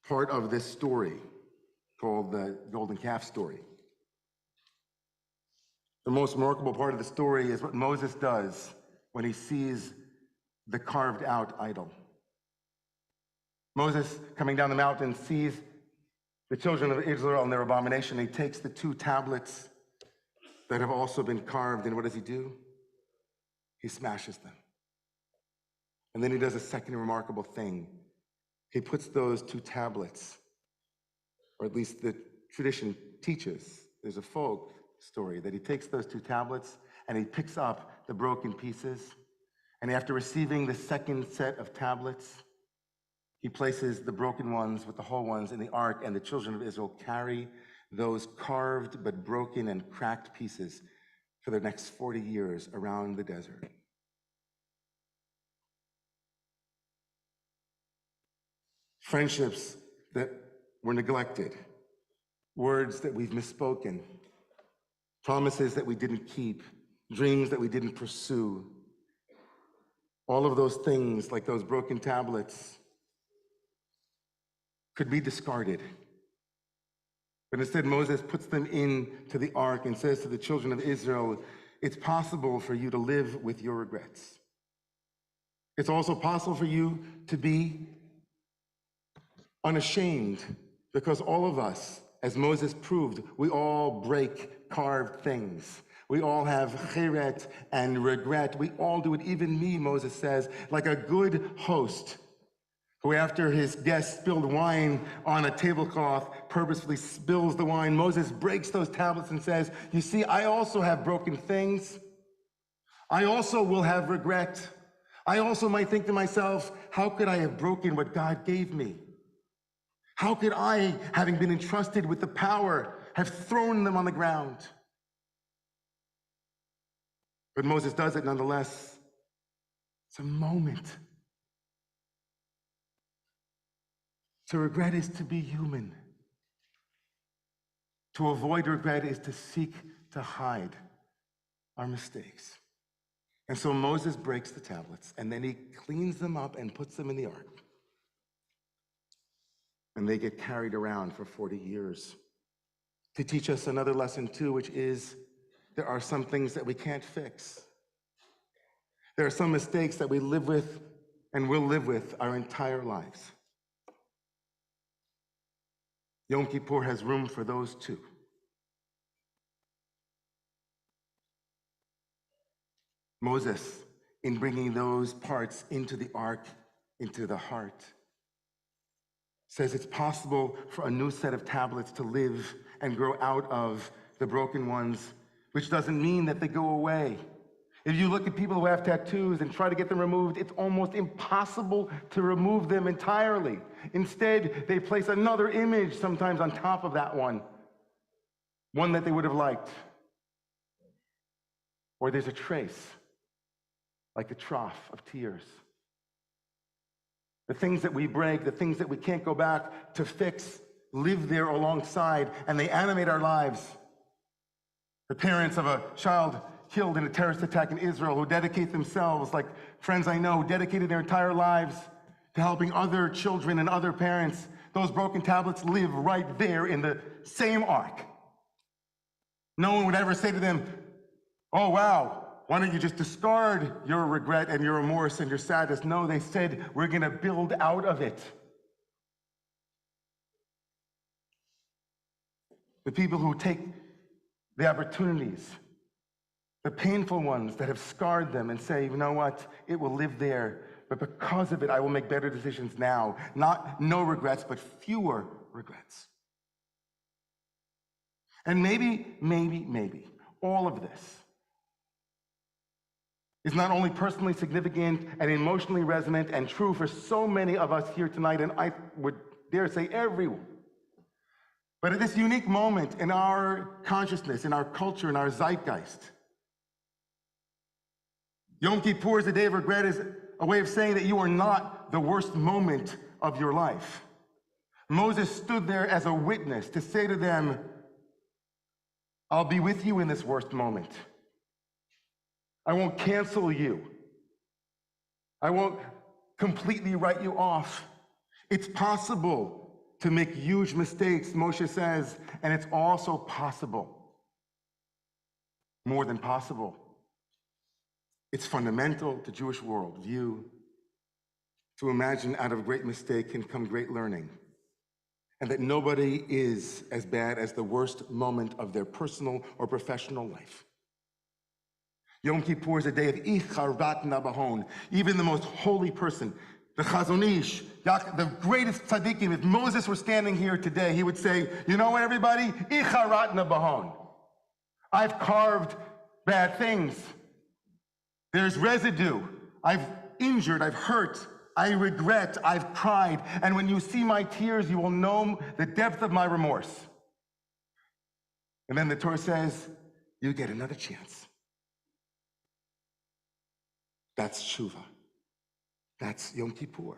part of this story called the golden calf story. The most remarkable part of the story is what Moses does when he sees the carved out idol. Moses, coming down the mountain, sees the children of Israel and their abomination. He takes the two tablets that have also been carved, and what does he do? He smashes them. And then he does a second remarkable thing. He puts those two tablets, or at least the tradition teaches, there's a folk story that he takes those two tablets and he picks up the broken pieces, and after receiving the second set of tablets, he places the broken ones with the whole ones in the ark, and the children of Israel carry those carved but broken and cracked pieces for the next 40 years around the desert. Friendships that were neglected, words that we've misspoken, promises that we didn't keep, dreams that we didn't pursue. All of those things, like those broken tablets, could be discarded. But instead, Moses puts them into the ark and says to the children of Israel, it's possible for you to live with your regrets. It's also possible for you to be unashamed, because all of us, as Moses proved, we all break carved things. We all have cheret and regret. We all do it, even me, Moses says, like a good host who, after his guest spilled wine on a tablecloth, purposefully spills the wine. Moses breaks those tablets and says, you see, I also have broken things. I also will have regret. I also might think to myself, how could I have broken what God gave me? How could I, having been entrusted with the power, have thrown them on the ground? But Moses does it nonetheless. It's a moment. To regret is to be human. To avoid regret is to seek to hide our mistakes. And so Moses breaks the tablets, and then he cleans them up and puts them in the ark. And they get carried around for 40 years to teach us another lesson too, which is there are some things that we can't fix. There are some mistakes that we live with and will live with our entire lives. Yom Kippur has room for those too. Moses, in bringing those parts into the ark, into the heart, says it's possible for a new set of tablets to live and grow out of the broken ones, which doesn't mean that they go away. If you look at people who have tattoos and try to get them removed, it's almost impossible to remove them entirely. Instead, they place another image sometimes on top of that one that they would have liked. Or there's a trace, like a trough of tears. The things that we break, the things that we can't go back to fix, live there alongside, and they animate our lives. The parents of a child killed in a terrorist attack in Israel who dedicate themselves, like friends I know, dedicated their entire lives to helping other children and other parents. Those broken tablets live right there in the same ark. No one would ever say to them, oh, wow, why don't you just discard your regret and your remorse and your sadness? No, they said, we're going to build out of it. The people who take the opportunities, the painful ones that have scarred them, and say, you know what, it will live there, but because of it, I will make better decisions now. Not no regrets, but fewer regrets. And maybe, all of this is not only personally significant and emotionally resonant and true for so many of us here tonight, and I would dare say everyone, but at this unique moment in our consciousness, in our culture, in our zeitgeist, Yom Kippur is a day of regret, is a way of saying that you are not the worst moment of your life. Moses stood there as a witness to say to them, I'll be with you in this worst moment. I won't cancel you. I won't completely write you off. It's possible to make huge mistakes, Moshe says, and it's also possible, more than possible. It's fundamental to Jewish worldview to imagine out of great mistake can come great learning, and that nobody is as bad as the worst moment of their personal or professional life. Yom Kippur is a day of icharat nabahon. Even the most holy person, the Chazon Ish, the greatest tzaddikim, if Moses were standing here today, he would say, you know what, everybody? Icharat nabahon. I've carved bad things. There's residue. I've injured, I've hurt, I regret, I've cried. And when you see my tears, you will know the depth of my remorse. And then the Torah says, you get another chance. That's tshuva. That's Yom Kippur.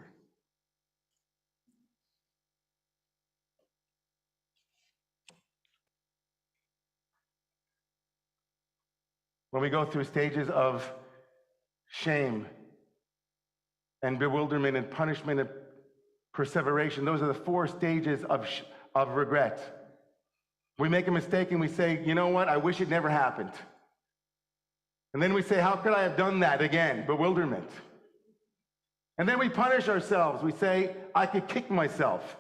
When we go through stages of shame and bewilderment and punishment and perseveration, those are the 4 stages of regret. We make a mistake and we say, you know what, I wish it never happened. And then we say, how could I have done that again? Bewilderment. And then we punish ourselves. We say, I could kick myself.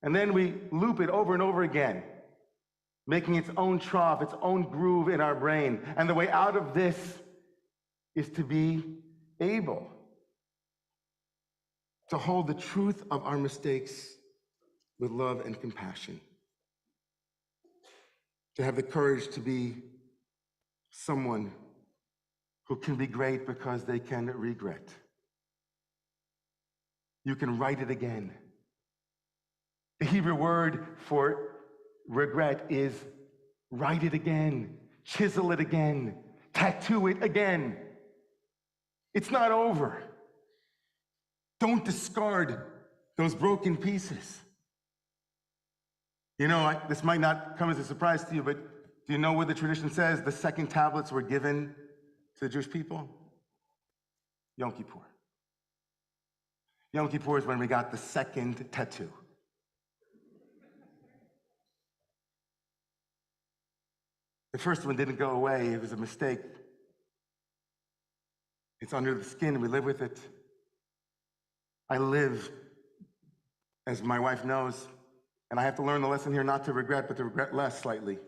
And then we loop it over and over again, making its own trough, its own groove in our brain. And the way out of this is to be able to hold the truth of our mistakes with love and compassion. To have the courage to be someone who can be great because they can regret. You can write it again. The Hebrew word for regret is write it again, chisel it again, tattoo it again. It's not over. Don't discard those broken pieces. You know, this might not come as a surprise to you, but do you know what the tradition says the second tablets were given to the Jewish people? Yom Kippur. Yom Kippur is when we got the second tattoo. The first one didn't go away. It was a mistake. It's under the skin, and we live with it. I live, as my wife knows, and I have to learn the lesson here not to regret, but to regret less slightly.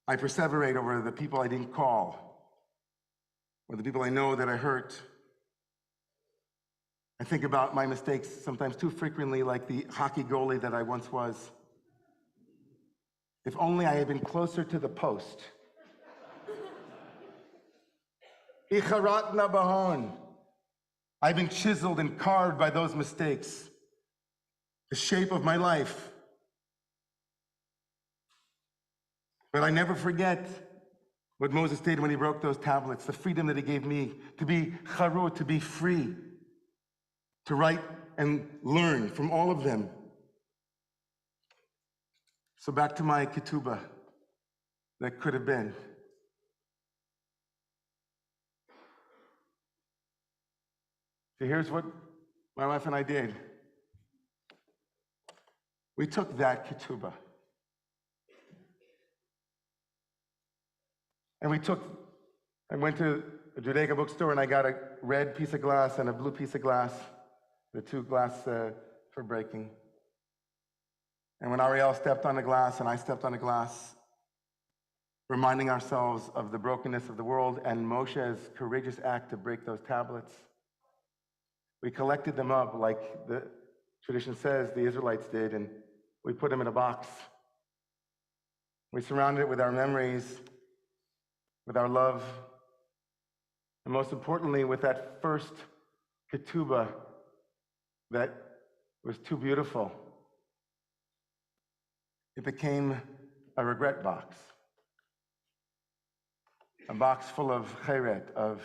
I perseverate over the people I didn't call, or the people I know that I hurt. I think about my mistakes sometimes too frequently, like the hockey goalie that I once was. If only I had been closer to the post. Icharatna bahon. I've been chiseled and carved by those mistakes. The shape of my life. But I never forget what Moses did when he broke those tablets, the freedom that he gave me to be charut, to be free, to write and learn from all of them. So back to my ketubah that could have been. So here's what my wife and I did. We took that ketubah and I went to a Judaica bookstore and I got a red piece of glass and a blue piece of glass, the two glass for breaking. And when Ariel stepped on the glass and I stepped on the glass, reminding ourselves of the brokenness of the world and Moshe's courageous act to break those tablets, we collected them up like the tradition says the Israelites did, and we put them in a box. We surrounded it with our memories, with our love, and most importantly, with that first ketubah that was too beautiful. It became a regret box, a box full of cheret, of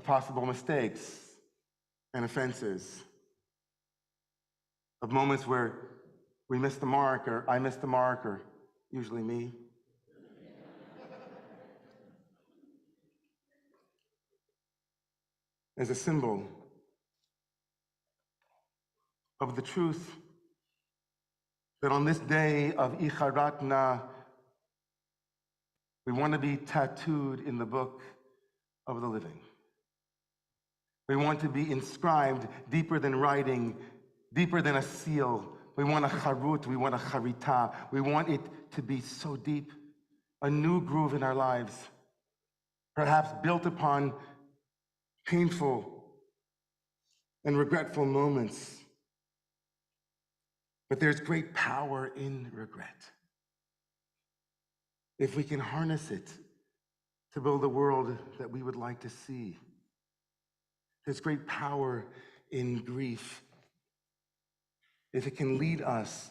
possible mistakes and offenses, of moments where we missed the mark, or I missed the mark, or usually me. As a symbol of the truth that on this day of Icharatna, we want to be tattooed in the book of the living. We want to be inscribed deeper than writing, deeper than a seal. We want a charut, we want a charita. We want it to be so deep, a new groove in our lives, perhaps built upon painful and regretful moments. But there's great power in regret. If we can harness it to build a world that we would like to see. There's great power in grief if it can lead us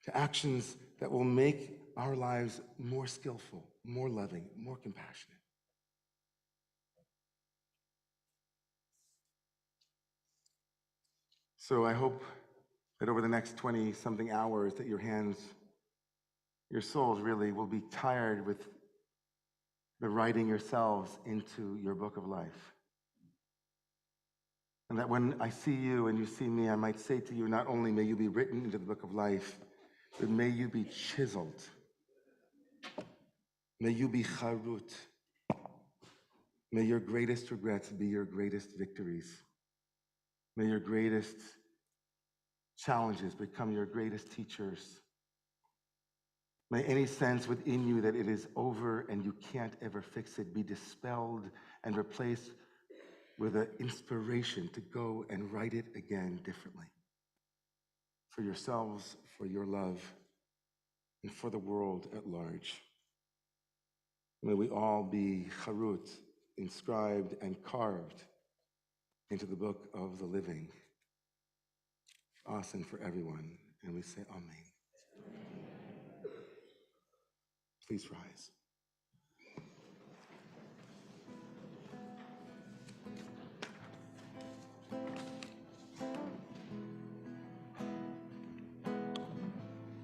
to actions that will make our lives more skillful, more loving, more compassionate. So I hope that over the next 20-something hours that your hands, your souls really will be tired with the writing yourselves into your book of life. And that when I see you and you see me, I might say to you, not only may you be written into the book of life, but may you be chiseled. May you be charut. May your greatest regrets be your greatest victories. May your greatest challenges become your greatest teachers. May any sense within you that it is over and you can't ever fix it be dispelled and replaced with an inspiration to go and write it again differently. For yourselves, for your love, and for the world at large. May we all be charut, inscribed and carved into the book of the living, for us and for everyone. And we say amen. Please rise.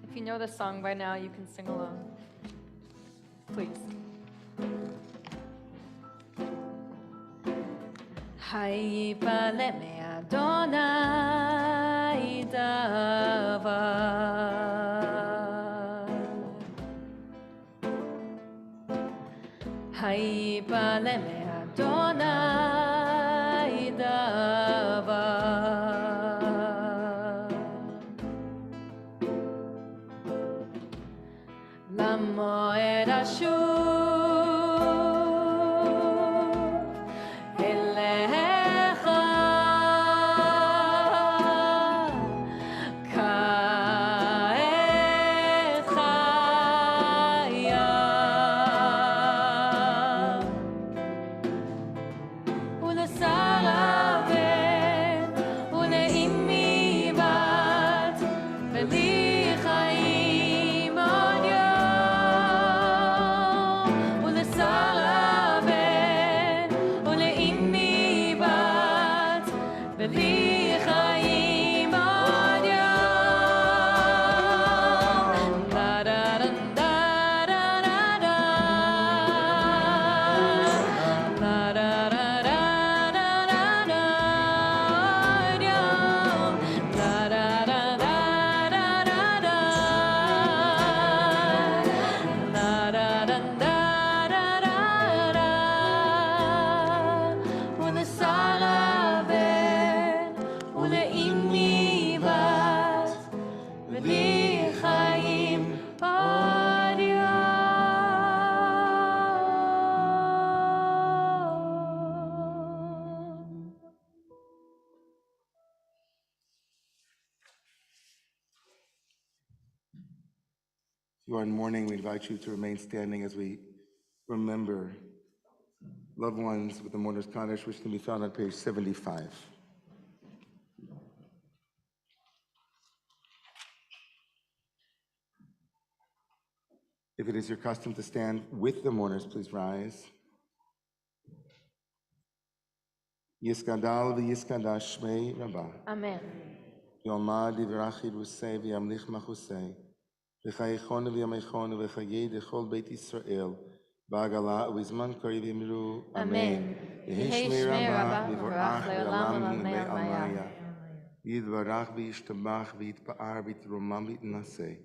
If you know the song by now, you can sing along. Please. Hayipale me Adonai davar. Hayipale me Adonai davar. Lamoed Ashur. If you are in mourning, we invite you to remain standing as we remember loved ones with the Mourner's Kaddish, which can be found on page 75. If it is your custom to stand with the mourners, please rise. Yiskadal v'yiskadash shmei Rabbah. Amen. Yomad yivrachid v'sei v'yamlich machusei. V'chayechonu v'yamechonu v'chayei d'chol Beit Yisrael. Ba'agala u'izman kari v'yimru. Amen. Yehi shmei Rabbah v'vorach le'olam le'almaya. Yidvarach v'yishtabach v'yitpa'ar v'yitromam v'yitnaseh.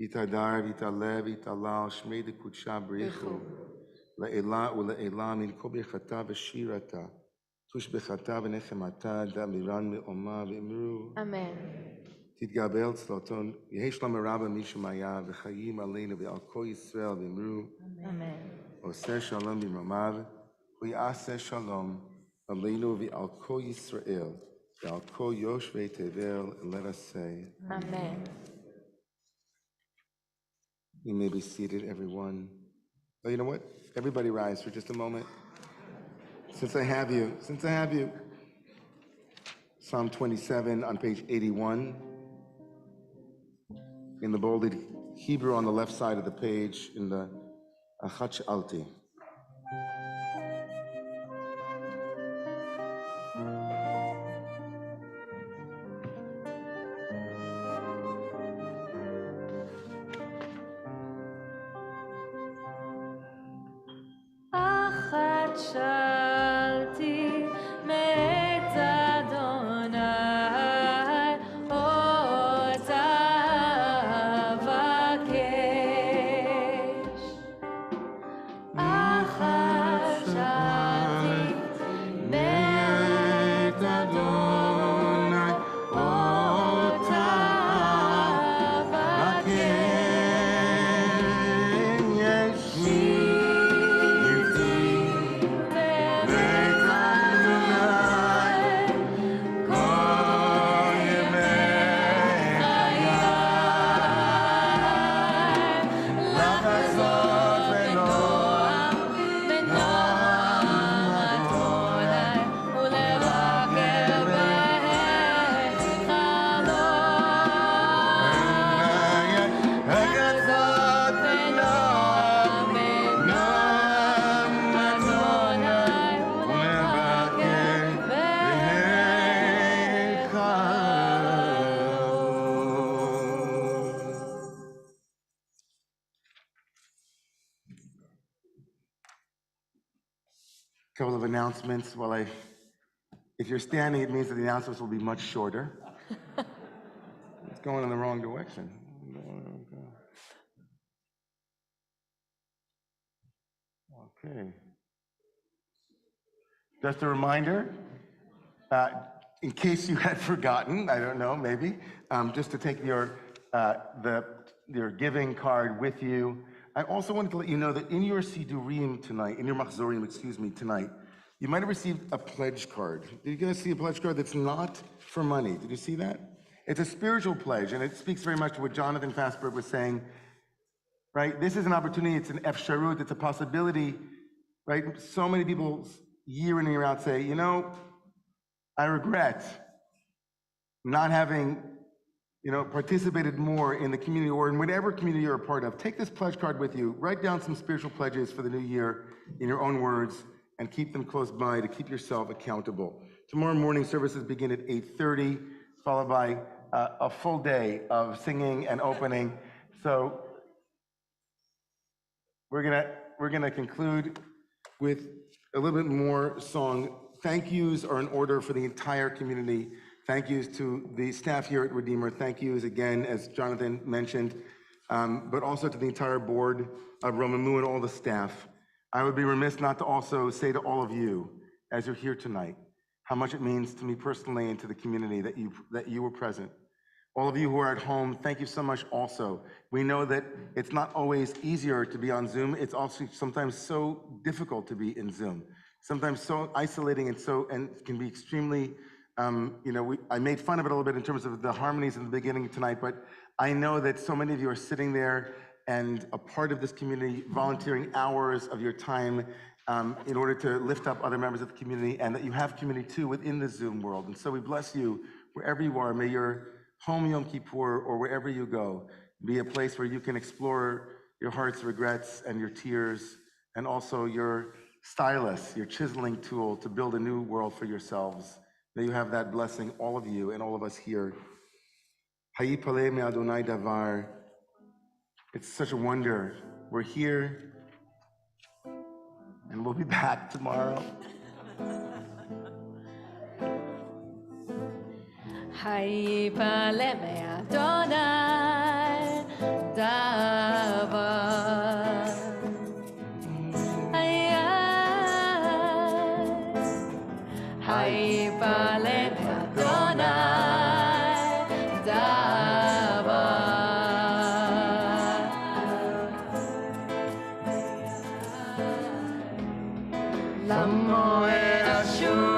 Yitadar v'yitaleh v'yitalal shmei d'kudsha b'richu. Le'ela u'le'ela min kol birchata v'shirata. Tush b'chata v'nechemata da'miran me'oma v'imru. Amen. תתגבר צלותון, יהי שלום רבה משמיה וחיים עלינו ועל כל ישראל ואמרו, Amen. עושה שלום במרומיו, ויעשה שלום עלינו ועל כל ישראל ועל כל יושבי תבל. Let us say, Amen. you may be seated, everyone. Oh, you know what? Everybody rise for just a moment. Since I have you. Psalm 27 on page 81. In the bolded Hebrew on the left side of the page in the Achach Alti. couple of announcements if you're standing, it means that the announcements will be much shorter. It's going in the wrong direction. Okay. Just a reminder, in case you had forgotten, I don't know, maybe, just to take your giving card with you. I also wanted to let you know that in your sidurim tonight, in your machzorim, tonight, you might have received a pledge card. Did you guys see a pledge card that's not for money? Did you see that? It's a spiritual pledge, and it speaks very much to what Jonathan Fassberg was saying, right? This is an opportunity, it's an efsharut, it's a possibility, right? So many people year in and year out say, you know, I regret not having, participated more in the community or in whatever community you're a part of. Take this pledge card with you, write down some spiritual pledges for the new year in your own words, and keep them close by to keep yourself accountable. Tomorrow morning services begin at 8:30, followed by a full day of singing and opening. So we're gonna conclude with a little bit more song. Thank yous are in order for the entire community. Thank yous to the staff here at Redeemer. Thank yous again, as Jonathan mentioned, but also to the entire board of Romemu and all the staff. I would be remiss not to also say to all of you, as you're here tonight, how much it means to me personally and to the community that you were present. All of you who are at home, thank you so much also. We know that it's not always easier to be on Zoom. It's also sometimes so difficult to be in Zoom. Sometimes so isolating and can be extremely, I made fun of it a little bit in terms of the harmonies in the beginning tonight, but I know that so many of you are sitting there and a part of this community, volunteering hours of your time in order to lift up other members of the community, and that you have community too within the Zoom world. And so we bless you wherever you are. May your home Yom Kippur or wherever you go be a place where you can explore your heart's regrets and your tears, and also your stylus, your chiseling tool to build a new world for yourselves. May you have that blessing, all of you and all of us here. Hayi paleh me Adonai davar. It's such a wonder. We're here, and we'll be back tomorrow. Hayi paleh me Adonai davar. Hayi paleh me Adonai davar. L'moed ashur.